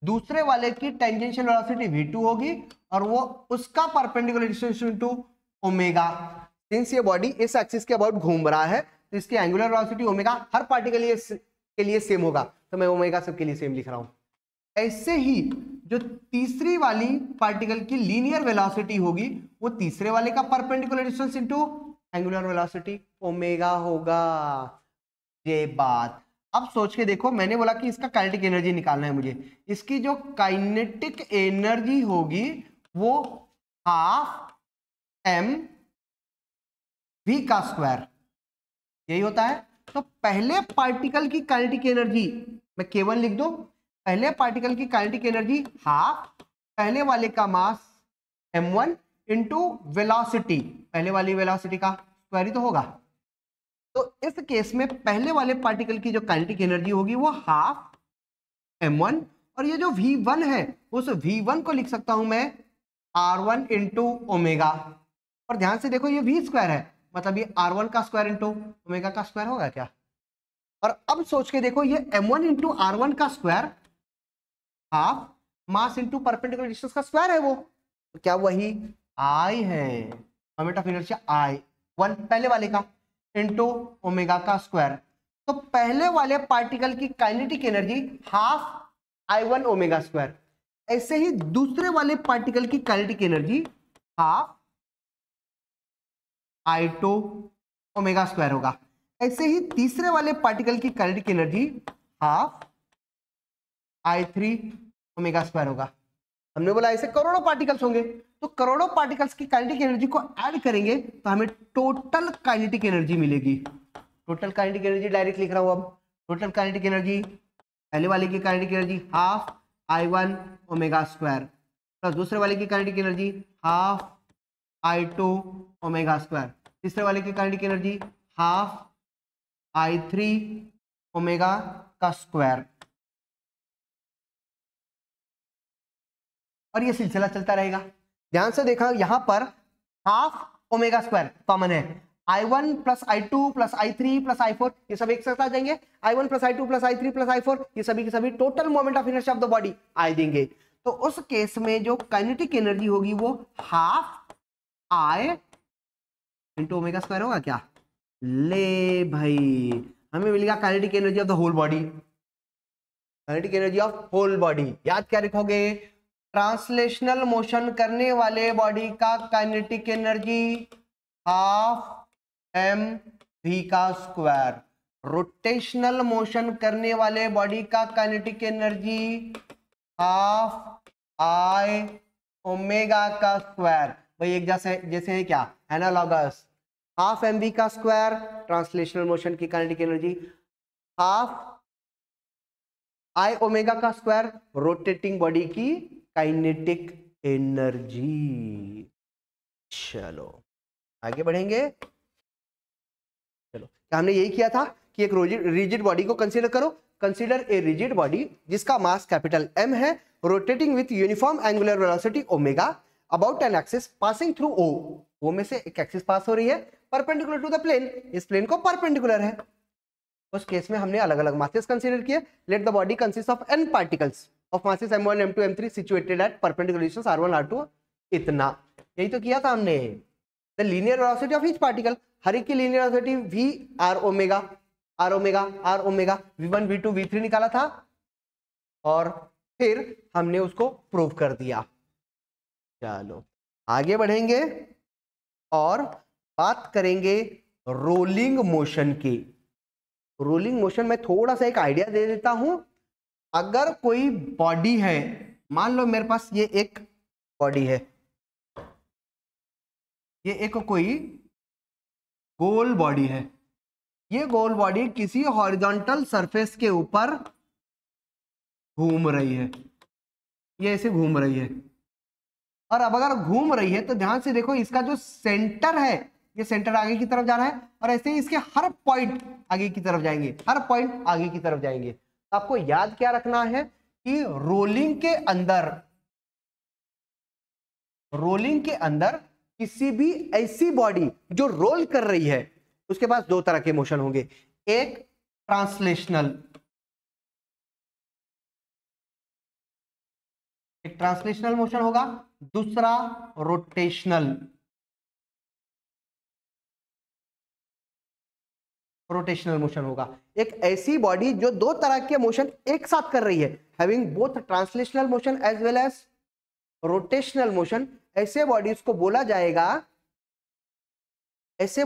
दूसरे वाले की टेंजेंशियल वेलोसिटी v2 होगी और वो उसका perpendicular distance into omega. Since ये बॉडी इस एक्सिस के अबाउट घूम रहा है तो इसकी एंगुलर वेलोसिटी ओमेगा हर पार्टिकल के लिए सेम होगा, तो मैं ओमेगा सबके लिए सेम लिख रहा हूं। ऐसे ही जो तीसरी वाली पार्टिकल की लीनियर वेलोसिटी होगी वो तीसरे वाले का perpendicular distance into angular velocity omega होगा। ये बात अब सोच के देखो, मैंने बोला कि इसका काइनेटिक एनर्जी निकालना है मुझे। इसकी जो काइनेटिक एनर्जी होगी वो हाफ एम वी का स्क्वायर यही होता है। तो पहले पार्टिकल की काइनेटिक एनर्जी मैं केवल लिख दो, पहले पार्टिकल की काइनेटिक एनर्जी हाफ पहले वाले का मास m1 इंटू वेलोसिटी, पहले वाली वेलोसिटी का स्क्वायर ही तो होगा। तो इस केस में पहले वाले पार्टिकल की जो काइनेटिक एनर्जी होगी वो हाफ m1 और ये जो v1 है उस v1 को लिख सकता हूं मैं r1 इंटू ओमेगा। और ध्यान से देखो ये v स्क्वायर है, मतलब ये r1 का स्क्वायर इंटू ओमेगा का स्क्वायर होगा क्या। और अब सोच के देखो ये m1 इंटू r1 का square half mass into perpendicular distance का स्क्वायर है, वो तो क्या वही I है, मोमेंट ऑफ इनर्शिया I 1 पहले वाले का इंटू ओमेगा का स्क्वायर। तो पहले वाले पार्टिकल की kinetic energy half I1 omega square, ऐसे ही दूसरे वाले पार्टिकल की kinetic energy half I2 omega square होगा। ऐसे ही तीसरे वाले पार्टिकल की kinetic energy half I3 omega square होगा। हमने बोला ऐसे करोड़ों पार्टिकल्स होंगे, तो करोड़ों पार्टिकल्स की काइनेटिक एनर्जी को ऐड करेंगे तो हमें टोटल काइनेटिक एनर्जी मिलेगी। टोटल काइनेटिक एनर्जी डायरेक्ट लिख रहा हूं। अब टोटल काइनेटिक एनर्जी पहले वाले की kinetic energy half I1 omega square plus दूसरे वाले की kinetic energy half I2 omega square, तीसरे वाले की kinetic energy half I3 omega का स्क्वायर। और ये सिलसिला चलता रहेगा। ध्यान से देखा यहां पर हाफ ओमेगा स्क्वायर कॉमन है, I1 plus I2 plus I3 plus I4 ये सब एक साथ आ जाएंगे। I1 plus I2 plus I3 plus I4 ये सभी के सभी total moment of inertia of the body आ देंगे। तो उस केस में जो काइनेटिक एनर्जी होगी वो half I into omega square होगा क्या। ले भाई हमें मिलेगा kinetic energy of the whole body, kinetic energy of whole body. याद क्या लिखोगे, ट्रांसलेशनल मोशन करने वाले बॉडी का kinetic energy half M V का स्क्वायर, रोटेशनल मोशन करने वाले बॉडी का kinetic energy half I omega का स्क्वायर। भाई एक जैसे है क्या, एनालॉगस। हाफ एम वी का स्क्वायर ट्रांसलेशनल मोशन की kinetic energy, half I omega का स्क्वायर रोटेटिंग बॉडी की काइनेटिक एनर्जी। चलो आगे बढ़ेंगे। चलो क्या हमने यही किया था कि एक रिजिड बॉडी को कंसीडर करो। कंसीडर ए रिजिड बॉडी जिसका मास कैपिटल M है, rotating with uniform angular velocity omega about an axis passing through O में से एक एक्सिस पास हो रही है परपेंडिकुलर टू द प्लेन, इस प्लेन को परपेंडिकुलर है। उस केस में हमने अलग अलग मासेस कंसीडर किए। Let the body consist of n particles of masses m1 m2 m3 situated at perpendicular distance r1 r2 इतना। यही तो किया था हमने। the linear velocity of each particle, हर एक की linear velocity v r omega v1 v2 v3 निकाला था और फिर हमने उसको प्रूव कर दिया। चलो आगे बढ़ेंगे और बात करेंगे रोलिंग मोशन की। रोलिंग मोशन में थोड़ा सा एक आइडिया दे देता हूं। अगर कोई बॉडी है, मान लो मेरे पास ये एक बॉडी है, ये एक कोई गोल बॉडी है, ये गोल बॉडी किसी हॉरिजॉन्टल सरफेस के ऊपर घूम रही है, ये ऐसे घूम रही है। और अब अगर घूम रही है तो ध्यान से देखो इसका जो सेंटर है, ये सेंटर आगे की तरफ जा रहा है और ऐसे ही इसके हर पॉइंट आगे की तरफ जाएंगे, हर पॉइंट आगे की तरफ जाएंगे। आपको याद क्या रखना है कि रोलिंग के अंदर किसी भी ऐसी बॉडी जो रोल कर रही है उसके पास दो तरह के मोशन होंगे, एक ट्रांसलेशनल एक ट्रांसलेशनल मोशन होगा, दूसरा रोटेशनल मोशन होगा। एक ऐसी बॉडी जो दो तरह के मोशन एक साथ कर रही है, having both translational motion as well as rotational motion, ऐसे बॉडीज को बोला जाएगा, ऐसे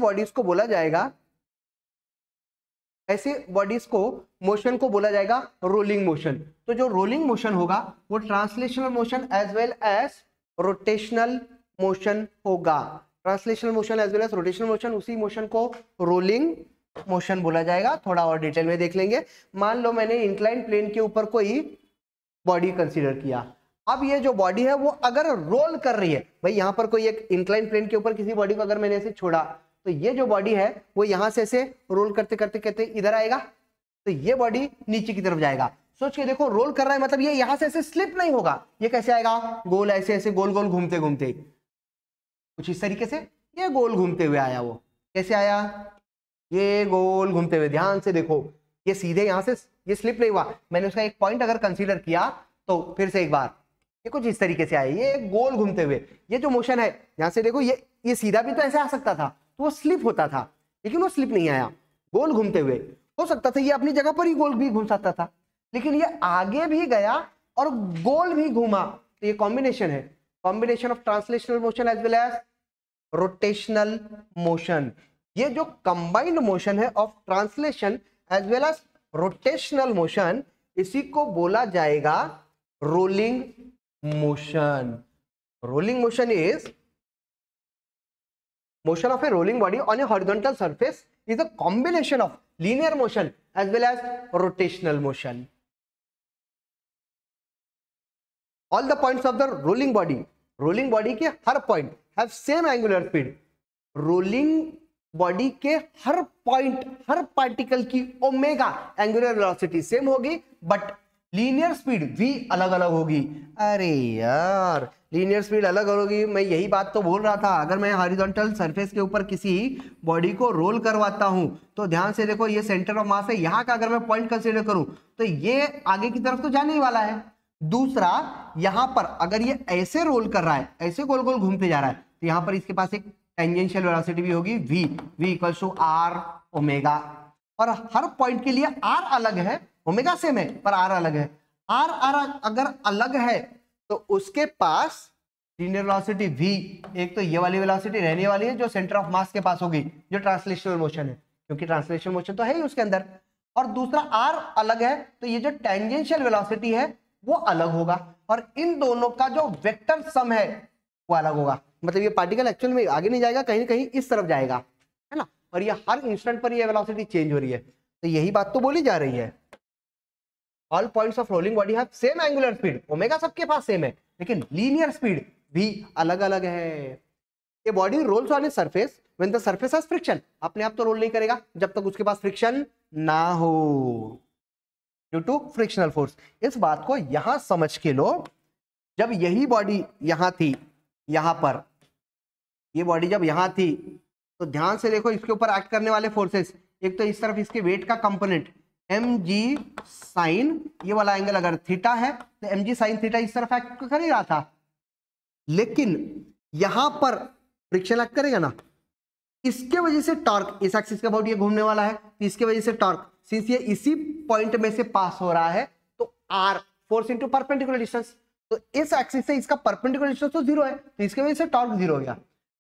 बॉडीज को मोशन को बोला जाएगा रोलिंग मोशन। तो जो रोलिंग मोशन होगा वो translational motion as well as rotational motion होगा। Translational motion as well as rotational motion, उसी मोशन को रोलिंग मोशन बोला जाएगा। थोड़ा और डिटेल में देख लेंगे। मान लो मैंने इंक्लाइन प्लेन के ऊपर कोई बॉडी कंसीडर किया, अब ये जो बॉडी है वो अगर रोल कर रही है, भाई यहां पर कोई एक इंक्लाइन प्लेन के ऊपर किसी बॉडी को अगर मैंने ऐसे छोड़ा तो ये जो बॉडी है वो यहां से ऐसे रोल करते करते करते इधर आएगा, तो ये बॉडी नीचे की तरफ जाएगा। सोच के देखो, रोल कर रहा है मतलब ये यहां से ऐसे स्लिप नहीं होगा, ये कैसे आएगा, गोल ऐसे ऐसे गोल गोल घूमते घूमते, कुछ इस तरीके से ये गोल घूमते हुए आया। वो कैसे आया, ये गोल घूमते हुए। ध्यान से देखो, ये सीधे यहां से ये स्लिप नहीं हुआ, मैंने उसका एक पॉइंट अगर कंसीडर किया तो फिर से एक बार ये कुछ इस तरीके से आया, ये गोल घूमते हुए। ये जो मोशन है यहां से देखो, ये सीधा भी तो ऐसे आ सकता था, तो वो स्लिप होता था, लेकिन वो स्लिप नहीं आया, गोल घूमते हुए। हो सकता था ये अपनी जगह पर ही गोल भी घूम सकता था, लेकिन ये आगे भी गया और गोल भी घूमा। तो ये कॉम्बिनेशन है, combination of translational motion as well as rotational motion. ये जो कंबाइंड मोशन है of translation as well as rotational motion, इसी को बोला जाएगा rolling motion. Rolling motion is motion of a rolling body on a horizontal surface is a combination of linear motion as well as rotational motion. All the points of the rolling body के हर point have same angular speed. rolling body के हर point, हर particle की omega angular velocity same होगी, but linear speed भी अलग अलग होगी। अरे यार, लीनियर स्पीड अलग होगी, मैं यही बात तो बोल रहा था। अगर मैं हॉरिजॉन्टल सरफेस के ऊपर किसी बॉडी को रोल करवाता हूं तो ध्यान से देखो, ये सेंटर ऑफ मास है, यहां का अगर मैं पॉइंट कंसीडर करूं तो ये आगे की तरफ तो जाने ही वाला है। दूसरा, यहां पर अगर ये ऐसे रोल कर रहा है, ऐसे गोल गोल घूमते जा रहा है, तो यहां पर इसके पास एक टेंजेंशियल वेलोसिटी भी होगी v equals to are omega. और हर पॉइंट के लिए आर अलग है, ओमेगा सेम है पर आर अलग है। आर अगर अलग है तो उसके पास लीनियर वेलोसिटी v, एक तो ये वाली वेलोसिटी रहने वाली है जो सेंटर ऑफ मास के पास होगी, जो ट्रांसलेशनल मोशन है, क्योंकि ट्रांसलेशनल मोशन तो है ही उसके अंदर। और दूसरा आर अलग है तो ये जो टेंजेंशियल वेलोसिटी है वो अलग होगा, और इन दोनों का जो वेक्टर सम है वो अलग होगा। मतलब ये पार्टिकल एक्चुअल में आगे नहीं जाएगा, कहीं ना कहीं इस तरफ जाएगा, है ना। और ये हर इंस्टेंट पर ये वेलोसिटी चेंज हो रही है, तो यही बात तो बोली जा रही है। All points of rolling body have same angular speed, omega सबके पास सेम है, लेकिन लीनियर स्पीड भी अलग अलग है। ये body rolls on a surface when the surface has friction, अपने आप तो रोल नहीं करेगा जब तक उसके पास फ्रिक्शन ना हो, ड्यू टू फ्रिक्शनल फोर्स। इस बात को यहां समझ के लो, जब यही बॉडी यहां थी, यहां पर ये बॉडी जब यहां थी, तो ध्यान से देखो इसके ऊपर एक्ट करने वाले फोर्सेस, एक तो इस तरफ इसके वेट का कंपोनेंट mg साइन, ये वाला एंगल अगर थीटा है तो mg साइन थीटा इस तरफ एक्ट कर ही रहा था, लेकिन यहां पर फ्रिक्शन एक्ट करेगा ना, इसके वजह से टॉर्क, इस एक्सिस के अबाउट ये घूमने वाला है, तो इसके वजह से टॉर्क, सिंस ये इसी पॉइंट में से पास हो रहा है, तो r force into perpendicular distance, तो इस एक्सिस से इसका परपेंडिकुलर डिस्टेंस तो जीरो है, तो इसके वजह से टॉर्क जीरो हो गया।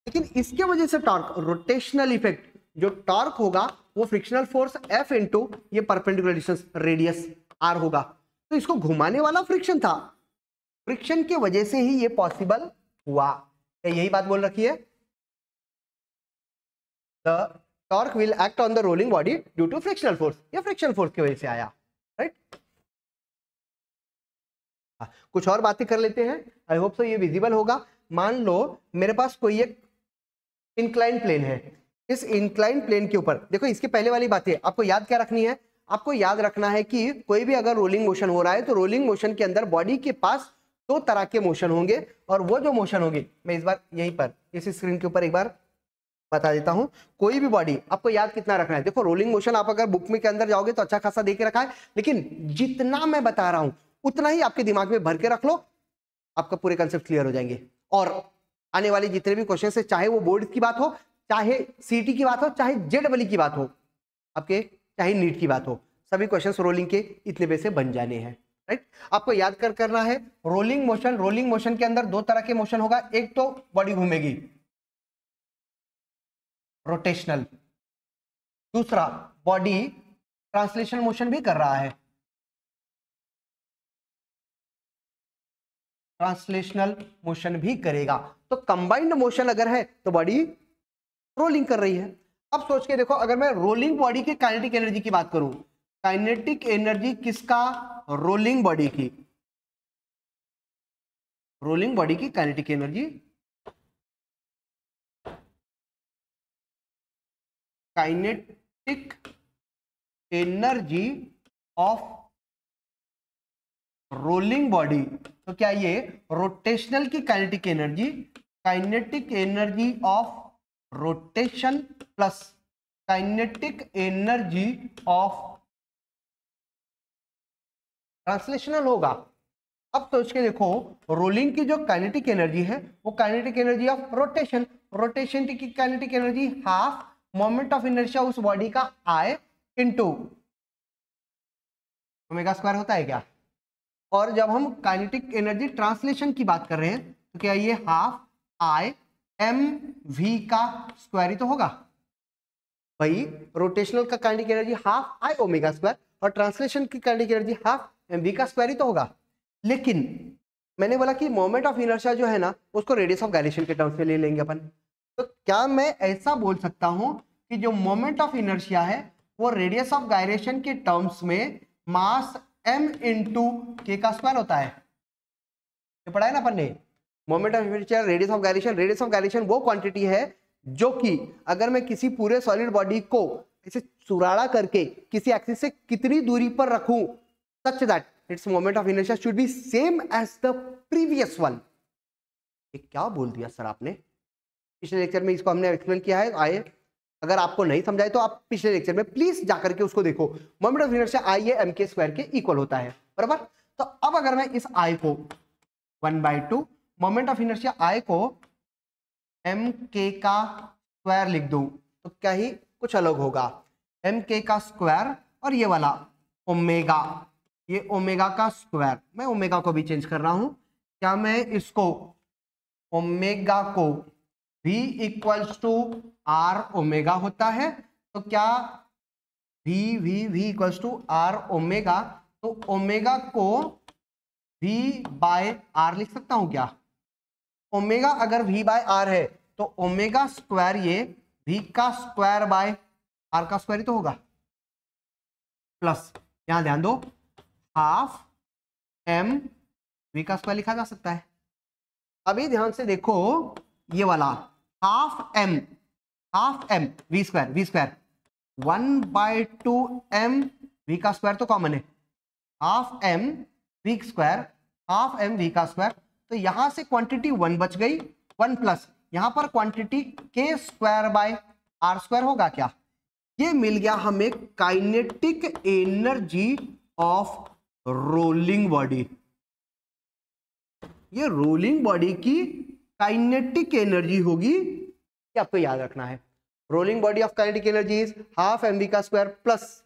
लेकिन इसके वजह से टॉर्क, रोटेशनल इफेक्ट, जो टॉर्क होगा वो फ्रिक्शनल फोर्स F इंटू ये परपेंडिकुलर डिस्टेंस रेडियस R होगा, तो इसको घुमाने वाला फ्रिक्शन था, फ्रिक्शन की वजह से ही ये पॉसिबल हुआ। यही बात बोल रखी है, the torque will act on the rolling body due to frictional force, ये फ्रिक्शनल फोर्स की वजह से आया, राइट। कुछ और बातें कर लेते हैं, आई होप सो ये विजिबल होगा। मान लो मेरे पास कोई एक इंक्लाइन प्लेन है, इस इंक्लाइन प्लेन के ऊपर देखो, इसके पहले वाली बातें आपको याद क्या रखनी है, आपको याद रखना है कि कोई भी अगर रोलिंग मोशन हो रहा है तो रोलिंग मोशन के अंदर बॉडी के पास दो तरह के मोशन होंगे, और वो जो मोशन होगी, मैं इस बार यहीं पर इस स्क्रीन के ऊपर एक बार बता देता हूं। कोई भी बॉडी आपको याद कितना रखना है, देखो रोलिंग मोशन आप अगर बुक में के अंदर जाओगे तो अच्छा खासा देख रखा है, लेकिन जितना मैं बता रहा हूं उतना ही आपके दिमाग में भर के रख लो। आपका पूरे कंसेप्ट क्लियर हो जाएंगे। और आने वाले जितने भी क्वेश्चन है, चाहे वो बोर्ड की बात हो, चाहे सीटी की बात हो, चाहे जेडबल की बात हो, आपके चाहे नीट की बात हो, सभी क्वेश्चंस रोलिंग के इतने पे से बन जाने हैं, राइट। आपको याद करना है रोलिंग मोशन। रोलिंग मोशन के अंदर दो तरह के मोशन होगा, एक तो बॉडी घूमेगी रोटेशनल, दूसरा बॉडी ट्रांसलेशन मोशन भी कर रहा है, ट्रांसलेशनल मोशन भी करेगा। तो कंबाइंड मोशन अगर है तो बॉडी रोलिंग कर रही है। अब सोच के देखो, अगर मैं रोलिंग बॉडी की काइनेटिक एनर्जी की बात करूं, काइनेटिक एनर्जी किसका? रोलिंग बॉडी की, रोलिंग बॉडी की kinetic energy, kinetic energy of rolling body. तो क्या ये रोटेशनल की kinetic energy, kinetic energy of rotation plus kinetic energy of translational होगा। अब सोच के देखो, रोलिंग की जो काइनेटिक एनर्जी है वो kinetic energy of rotation, rotation की kinetic energy half moment of inertia उस बॉडी का आई इनटू ओमेगा स्क्वायर होता है क्या? और जब हम काइनेटिक एनर्जी ट्रांसलेशन की बात कर रहे हैं तो क्या ये हाफ आई एम वी का स्क्वायर ही तो होगा भाई। रोटेशनल का kinetic energy half I omega square और ट्रांसलेशन की kinetic energy half M V का स्क्वायर ही तो होगा। लेकिन मैंने बोला कि मोमेंट ऑफ इनर्शिया जो है ना उसको रेडियस ऑफ गायरेशन के टर्म्स में ले लेंगे अपन। तो क्या मैं ऐसा बोल सकता हूं कि जो मोमेंट ऑफ इनर्शिया है वो रेडियस ऑफ गायरेशन के टर्म्स में मास m इंटू के का स्क्वायर होता है? ये पढ़ा है ना अपन ने, moment of inertia radius of gyration. Radius of gyration वो क्वांटिटी है जो कि अगर मैं किसी पूरे सॉलिड बॉडी को इसे चुराड़ा करके किसी एक्सिस से कितनी दूरी पर रखूं such that it's moment of inertia should be same as the previous one. ये क्या बोल दिया सर आपने? पिछले लेक्चर में इसको हमने एक्सप्लेन किया है, आए अगर आपको नहीं समझाए तो आप पिछले लेक्चर में प्लीज जाकर के उसको देखो। मोमेंट ऑफ इनर्शिया आई है एम के स्क्वायर के इक्वल होता है, बराबर। तो अब अगर मैं इस आई को 1/2 मोमेंट ऑफ इनर्शिया आई को एम के का स्क्वायर लिख दूं तो क्या ही कुछ अलग होगा, एम के का स्क्वायर और ये वाला ओमेगा, ये ओमेगा का स्क्वायर। मैं ओमेगा को भी चेंज कर रहा हूं, क्या मैं इसको ओमेगा को v equals to are omega होता है, तो क्या v equals to are omega, तो ओमेगा को v बाय आर लिख सकता हूं क्या? ओमेगा अगर v बाय आर है तो ओमेगा स्क्वायर ये v का स्क्वायर बाय आर का स्क्वायर ही तो होगा, प्लस यहां ध्यान दो हाफ m v का स्क्वायर लिखा जा सकता है। अभी ध्यान से देखो, ये वाला half m v square 1/2 m v का स्क्वायर तो कॉमन है, half m v square half m v का स्क्वायर। तो यहां से क्वांटिटी 1 बच गई, 1 प्लस यहां पर quantity k square by r square होगा क्या? ये मिल गया हमें kinetic energy of rolling body. ये रोलिंग बॉडी की काइनेटिक एनर्जी होगी, ये आपको याद रखना है। Rolling body of kinetic energy is half M V का square plus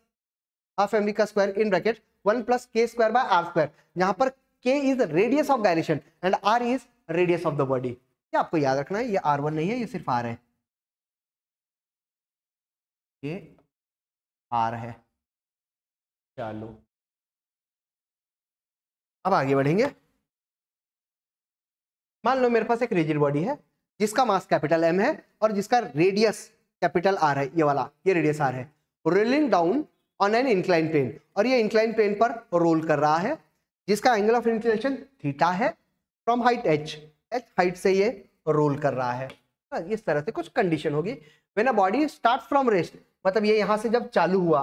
half M V का square in bracket 1 plus K square by R square, जहां पर K is radius of gyration and R is radius of the body. ये आपको याद रखना है, ये R1 नहीं है, ये सिर्फ R है, ये R है। चलो अब आगे बढ़ेंगे। मान लो मेरे पास एक रिजिड बॉडी है जिसका मास कैपिटल M है और जिसका रेडियस कैपिटल R है, ये वाला, ये रेडियस R है, rolling down on an incline plane, और ये इंक्लाइन प्लेन पर रोल कर रहा है, जिसका एंगल ऑफ इंक्लिनेशन थीटा है, फ्रॉम हाइट h हाइट से ये रोल कर रहा है। इस तरह से कुछ कंडीशन होगी। When a body starts from rest, मतलब ये यहां से जब चालू हुआ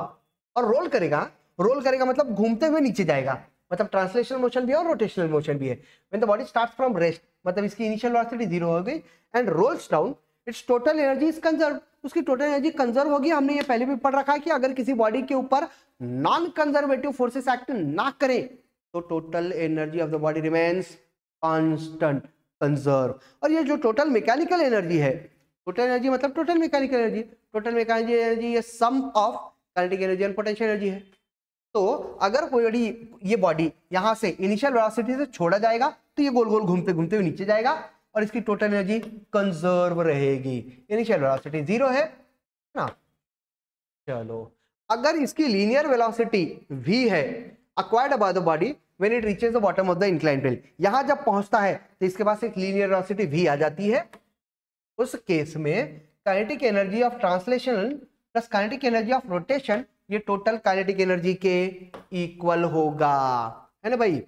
और रोल करेगा मतलब घूमते हुए नीचे जाएगा, मतलब ट्रांसलेशनल मोशन भी है और रोटेशनल मोशन भी है। When the body starts from rest, मतलब इसकी इनिशियल वेलोसिटी 0 हो गई and rolls down, its total energy is conserve, उसकी टोटल एनर्जी कंजर्व होगी। हमने ये पहले भी पढ़ रखा है कि अगर किसी बॉडी के ऊपर नॉन कंजर्वेटिव फोर्सेस एक्ट ना करें तो total energy of the body remains constant, conserve. और ये जो टोटल मैकेनिकल एनर्जी है, टोटल एनर्जी मतलब total mechanical energy, total mechanical energy ये सम ऑफ काइनेटिक एनर्जी और पोटेंशियल एनर्जी है। तो अगर कोई ये बॉडी यहां से इनिशियल वेलोसिटी से छोड़ा जाएगा तो ये गोल गोल घूमते घूमते हुए नीचे जाएगा और इसकी टोटल एनर्जी कंजर्व रहेगी। इनिशियल वेलोसिटी 0 है ना। चलो, अगर इसकी लीनियर वेलोसिटी v है acquired by the body when it reaches the bottom of the inclined plane, यहां जब पहुंचता है तो इसके पास एक लीनियर वेलोसिटी v आ जाती है। उस केस में kinetic energy of translation plus kinetic energy of rotation ये टोटल काइनेटिक एनर्जी के इक्वल होगा, है ना भाई।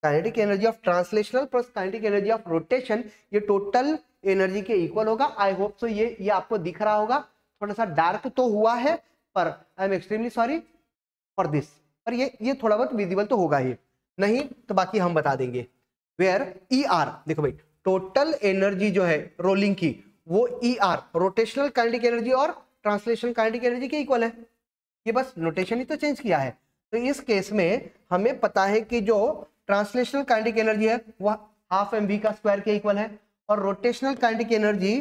Kinetic energy of translational plus kinetic energy of rotation ये टोटल एनर्जी के इक्वल होगा। आई होप सो ये आपको दिख रहा होगा। थोड़ा सा डार्क तो हुआ है पर I am extremely sorry for this, पर ये थोड़ा बहुत विजिबल तो होगा ही, नहीं तो बाकी हम बता देंगे। वेयर ई आर, देखो भाई टोटल एनर्जी जो है रोलिंग की वो E R rotational kinetic energy और ट्रांसलेशनल काइनेटिक एनर्जी के इक्वल है। ये बस नोटेशन ही तो चेंज किया है। तो इस केस में हमें पता है कि जो ट्रांसलेशनल काइनेटिक एनर्जी है वह हाफ एम वी का स्क्वायर के इक्वल है और rotational kinetic energy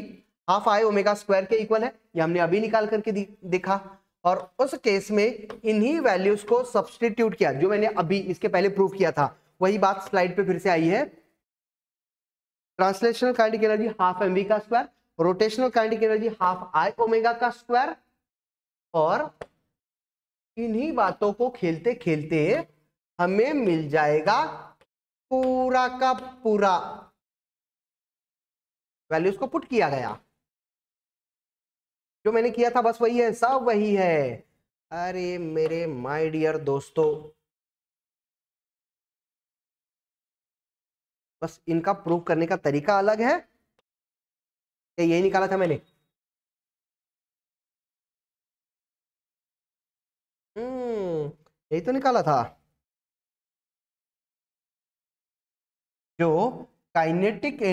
half I omega square के इक्वल है। ये हमने अभी निकाल करके देखा और उस केस में इन्हीं वैल्यूज को सब्स्टिट्यूट किया जो मैंने अभी इसके पहले प्रूव किया था। वही बात स्लाइड पे फिर से आई है। Translational kinetic energy half M V का square, rotational kinetic energy half I omega का स्क्वायर, और इन्हीं बातों को खेलते खेलते हमें मिल जाएगा पूरा का पूरा वैल्यूज को पुट किया गया। जो मैंने किया था बस वही है, सब वही है। अरे मेरे माय डियर दोस्तों, बस इनका प्रूव करने का तरीका अलग है। यही निकाला था मैंने। यही तो निकाला था। जो काइनेटिक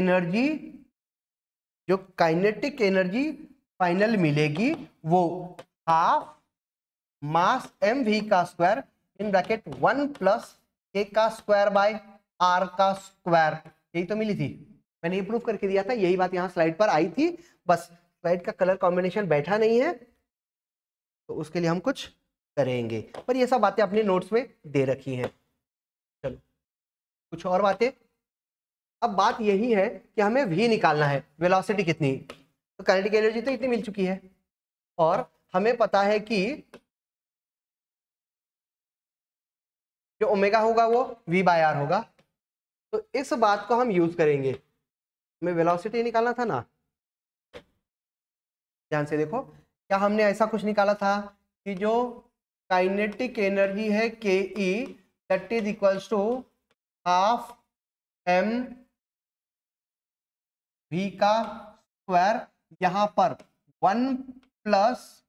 एनर्जी फाइनल मिलेगी वो हाफ मास एम वी का स्क्वायर इन ब्रैकेट 1 प्लस ए का स्क्वायर बाय आर का स्क्वायर, यही तो मिली थी। मैंने ये प्रूफ करके दिया था, यही बात यहाँ स्लाइड पर आई थी। बस स्लाइड का कलर कॉम्बिनेशन बैठा नहीं है तो उसके लिए हम कुछ करेंगे, पर ये सब बातें अपने नोट्स में दे रखी हैं। चलो कुछ और बातें। अब बात यही है कि हमें v निकालना है, वेलोसिटी कितनी। तो काइनेटिक एनर्जी तो इतनी मिल चुकी है और हमें पता है कि जो ओमेगा होगा वो v बाय आर होगा। तो इस बात को हम यूज करेंगे। हमें वेलोसिटी निकालना था ना, ध्यान से देखो। क्या हमने ऐसा कुछ निकाला था कि जो काइनेटिक एनर्जी है K E that is equals to half M V का स्क्वायर, यहां पर 1 प्लस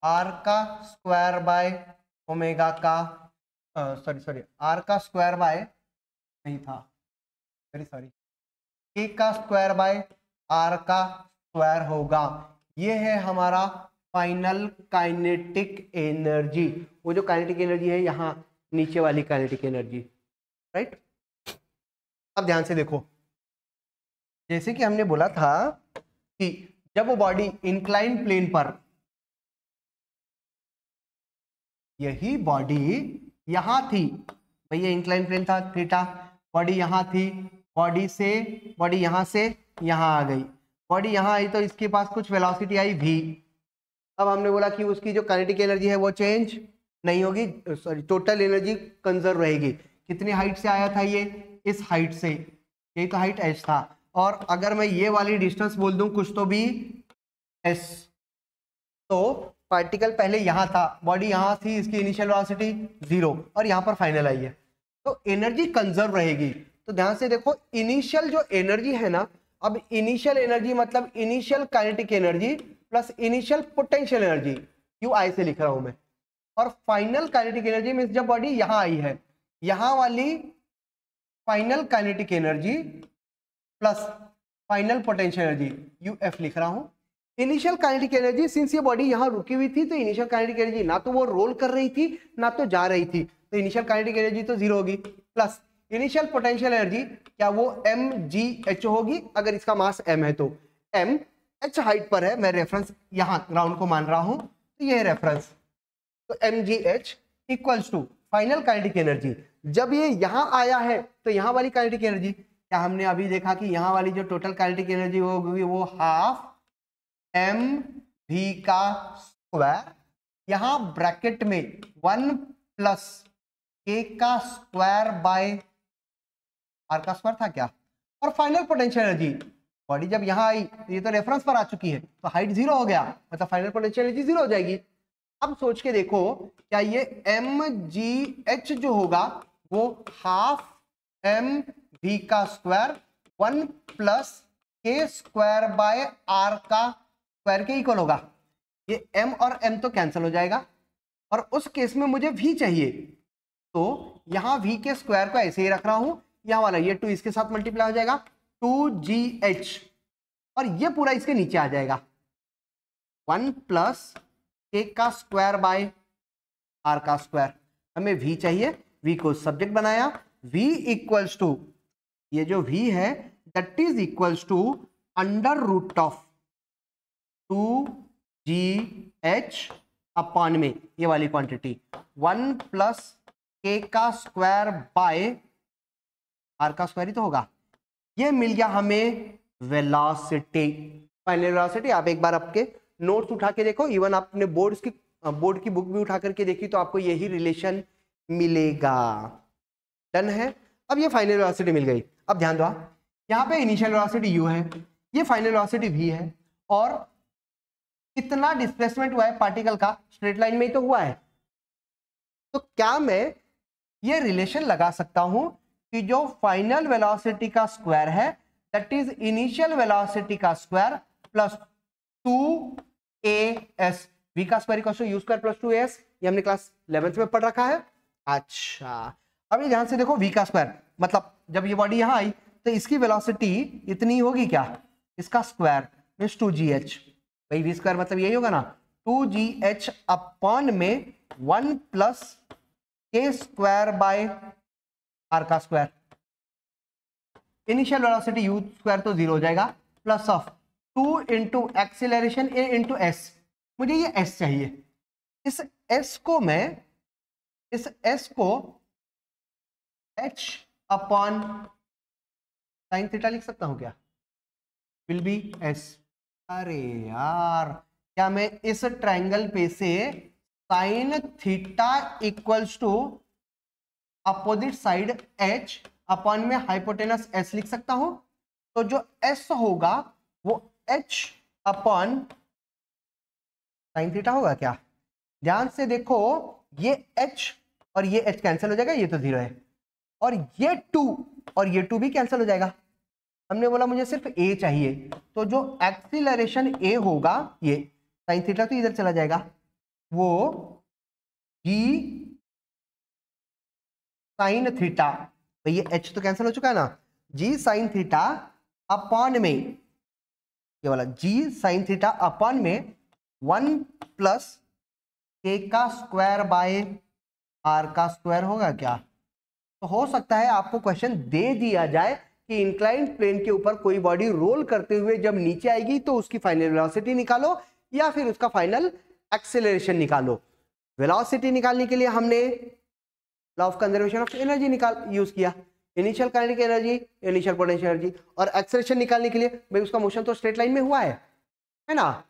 आर का स्क्वायर बाय ओमेगा का सॉरी आर का स्क्वायर बाय नहीं था, वेरी सॉरी, ए का स्क्वायर बाय आर का स्क्वायर होगा। ये है हमारा फाइनल काइनेटिक एनर्जी। वो जो काइनेटिक एनर्जी है यहाँ नीचे वाली काइनेटिक एनर्जी, राइट। अब ध्यान से देखो, जैसे कि हमने बोला था कि जब वो बॉडी इंक्लाइन प्लेन पर, यही बॉडी यहां थी भैया, इंक्लाइन प्लेन था थीटा, बॉडी यहां थी, बॉडी यहां से यहां आ गई, बॉडी यहां आई तो इसके पास कुछ वेलोसिटी आई v। अब हमने बोला कि उसकी जो काइनेटिक एनर्जी है वो चेंज नहीं होगी, सॉरी टोटल एनर्जी कंजर्व रहेगी। कितनी हाइट से आया था ये, इस हाइट से, यही तो हाइट h था। और अगर मैं ये वाली डिस्टेंस बोल दूं कुछ तो भी s, तो पार्टिकल पहले यहां था, बॉडी यहां थी, इसकी इनिशियल वेलोसिटी 0 और यहां पर फाइनल आई है, तो एनर्जी कंजर्व रहेगी। तो ध्यान से देखो, इनिशियल जो एनर्जी है ना, अब इनिशियल एनर्जी मतलब initial kinetic energy plus initial potential energy, U I से लिख रहा हूं मैं, और फाइनल काइनेटिक एनर्जी मींस जब बॉडी यहां आई है, यहां वाली final kinetic energy plus final potential energy, U F लिख रहा हूं। इनिशियल काइनेटिक एनर्जी, सिंस ये बॉडी यहाँ रुकी हुई थी तो इनिशियल काइनेटिक एनर्जी ना तो वो रोल कर रही थी ना तो जा रही थी, तो इनिशियल काइनेटिक एनर्जी तो जीरो होगी, प्लस इनिशियल पोटेंशियल एनर्जी क्या वो mgh होगी, अगर इसका मास m है तो m h हाइट पर है, मैं रेफरेंस यहाँ ग्राउंड को मान रहा हूं तो ये है रेफरेंस, तो mgh equals to final kinetic energy. जब ये यहाँ आया है तो यहाँ वाली काइनेटिक एनर्जी, क्या हमने अभी देखा कि यहाँ वाली जो टोटल काइनेटिक एनर्जी होगी वो हाफ एम वी का स्क्वायर, यहाँ ब्रैकेट में 1 प्लस के का स्क्वायर बाय आर का स्क्वायर था क्या, और फाइनल पोटेंशियल एनर्जी, बॉडी जब यहाँ आई तो ये तो रेफरेंस पर आ चुकी है तो हाइट जीरो हो गया, मतलब फाइनल पोटेंशियल एनर्जी जीरो हो जाएगी। अब सोच के देखो क्या ये एम जी एच जो होगा वो हाफ एम वी का square 1 plus K square by are का स्क्वायर के इक्वल होगा, ये m और m तो कैंसिल हो जाएगा, और उस केस में मुझे v चाहिए, तो यहाँ v के स्क्वायर को ऐसे ही रख रहा हूं, यहाँ वाला ये 2 इसके साथ मल्टीप्लाई हो जाएगा 2gh, और ये पूरा इसके नीचे आ जाएगा 1 प्लस के का स्क्वायर बाय आर का स्क्वायर। हमें v चाहिए, v को सब्जेक्ट बनाया, v इक्वल्स टू ये जो v है that is equals to under root of 2gh upon में ये वाली क्वांटिटी 1 प्लस के का स्क्वायर बाय आर का स्क्वायर ही तो होगा, ये मिल गया हमें वेलोसिटी, फाइनल वेलोसिटी। आप एक बार आपके नोट्स उठा के देखो, इवन आपने बोर्ड की बुक भी उठा करके देखी तो आपको यही रिलेशन मिलेगा। डन है, अब ये फाइनल वेलोसिटी मिल गई। अब ध्यान दो, यहाँ पे इनिशियल वेलोसिटी u है, ये फाइनल वेलोसिटी v है, और कितना डिस्प्लेसमेंट हुआ है पार्टिकल का, स्ट्रेट लाइन में ही तो हुआ है, तो क्या मैं ये रिलेशन लगा सकता हूं कि जो फाइनल वेलोसिटी का स्क्वायर है दैट इज इनिशियल वेलोसिटी का स्क्वायर प्लस 2as, v का square equal to u square plus 2as, ये हमने क्लास 11th में पढ़ रखा है। अच्छा, अब ये ध्यान से देखो, v का स्क्वायर मतलब जब ये बॉडी यहाँ आई तो इसकी वेलोसिटी इतनी होगी क्या, इसका स्क्वायर मींस 2gh, भाई v स्क्वायर मतलब यही होगा ना 2gh अपॉन में 1 plus K square by are का square, initial velocity u square तो जीरो हो जाएगा, plus of 2 into acceleration a into s, मुझे ये s चाहिए, इस s को h अपॉन साइन थीटा लिख सकता हूं क्या, विल बी s। अरे यार, क्या मैं इस ट्रायंगल पे से sine theta equals to opposite side h upon में हाइपोटेनस s लिख सकता हूं, तो जो s होगा वो h अपॉन साइन थीटा होगा क्या। ध्यान से देखो, ये h और ये h कैंसिल हो जाएगा, ये तो जीरो है, और ये 2 और ये 2 भी कैंसिल हो जाएगा। हमने बोला मुझे सिर्फ a चाहिए, तो जो एक्सीलरेशन a होगा, ये साइन थीटा तो इधर चला जाएगा, वो g साइन थीटा, तो ये h तो कैंसिल हो चुका है ना, g साइन थीटा अपॉन में ये वाला g साइन थीटा अपॉन में 1 प्लस k का स्क्वायर बाय r का स्क्वायर होगा क्या। तो हो सकता है आपको क्वेश्चन दे दिया जाए कि इंक्लाइंड प्लेन के ऊपर कोई बॉडी रोल करते हुए जब नीचे आएगी तो उसकी फाइनल वेलोसिटी निकालो या फिर उसका फाइनल एक्सेलरेशन निकालो। वेलोसिटी निकालने के लिए हमने law of conservation of energy use किया, initial kinetic energy, initial potential energy, और एक्सेलरेशन निकालने के लिए भाई उसका मोशन तो स्ट्रेट लाइन में हुआ है ना।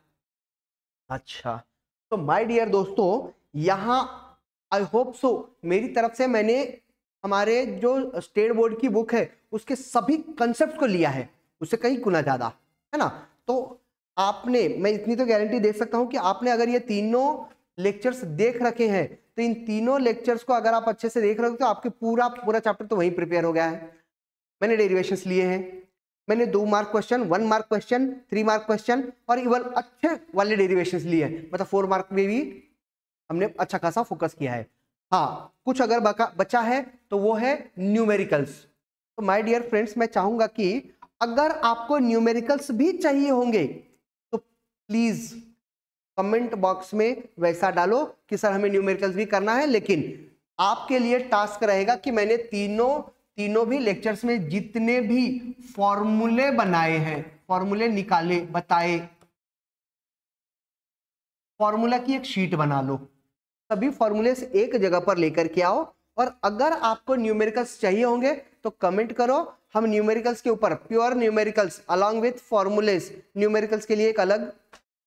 अच्छा, तो माय डियर दोस्तों, यहाँ आई होप सो मेरी तरफ से मैंने हमारे जो स्टेट बोर्ड की बुक है उसके सभी कंसेप्ट को लिया है, उससे कहीं गुना ज्यादा, है ना। तो आपने, मैं इतनी तो गारंटी दे सकता हूं कि आपने अगर ये तीनों लेक्चर्स देख रखे हैं तो इन तीनों लेक्चर्स को अगर आप अच्छे से देख रहे हो तो आपके पूरा चैप्टर तो वहीं प्रिपेयर हो गया है। मैंने डेरिवेशंस लिए हैं, मैंने 2 mark question, 1 mark question, 3 mark question और इवन अच्छे वाले डेरिवेशंस लिए हैं, मतलब 4 मार्क में भी हमने अच्छा खासा फोकस किया है। हाँ, कुछ अगर बचा है तो वो है न्यूमेरिकल्स। तो माय डियर फ्रेंड्स, मैं चाहूंगा कि अगर आपको न्यूमेरिकल्स भी चाहिए होंगे तो प्लीज कमेंट बॉक्स में वैसा डालो कि सर हमें न्यूमेरिकल्स भी करना है, लेकिन आपके लिए टास्क रहेगा कि मैंने तीनों भी लेक्चर्स में जितने भी फॉर्मूले बनाए हैं, फॉर्मूले निकाले, बताए, फॉर्मूला की एक शीट बना लो, सभी फॉर्मूले एक जगह पर लेकर के आओ। और अगर आपको न्यूमेरिकल्स चाहिए होंगे तो कमेंट करो, हम न्यूमेरिकल्स के ऊपर pure numericals along with formulas, numericals के लिए एक अलग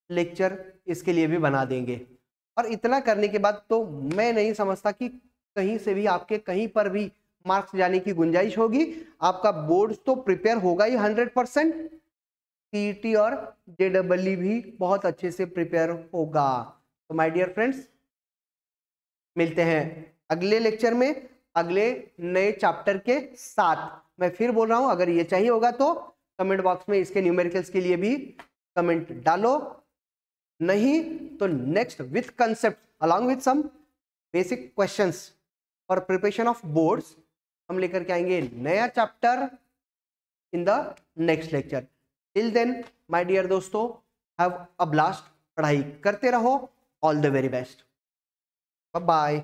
लेक्चर इसके लिए भी बना देंगे। और इतना करने के बाद तो मैं नहीं समझता कि कहीं से भी आपके कहीं पर भी मार्क्स जाने की गुंजाइश होगी। आपका बोर्ड तो प्रिपेयर होगा ही 100%, सीईटी और जेडब्ल्यू भी बहुत अच्छे से प्रिपेयर होगा। तो माय डियर फ्रेंड्स, मिलते हैं अगले लेक्चर में अगले नए चैप्टर के साथ। मैं फिर बोल रहा हूं, अगर ये चाहिए होगा तो कमेंट बॉक्स में इसके न्यूमेरिकल्स के लिए भी कमेंट डालो, नहीं तो next with concept along with some basic questions for preparation of boards हम लेकर के आएंगे नया chapter in the next lecture. Till then my dear दोस्तों, हैव अ ब्लास्ट, पढ़ाई करते रहो, all the very best, bye bye.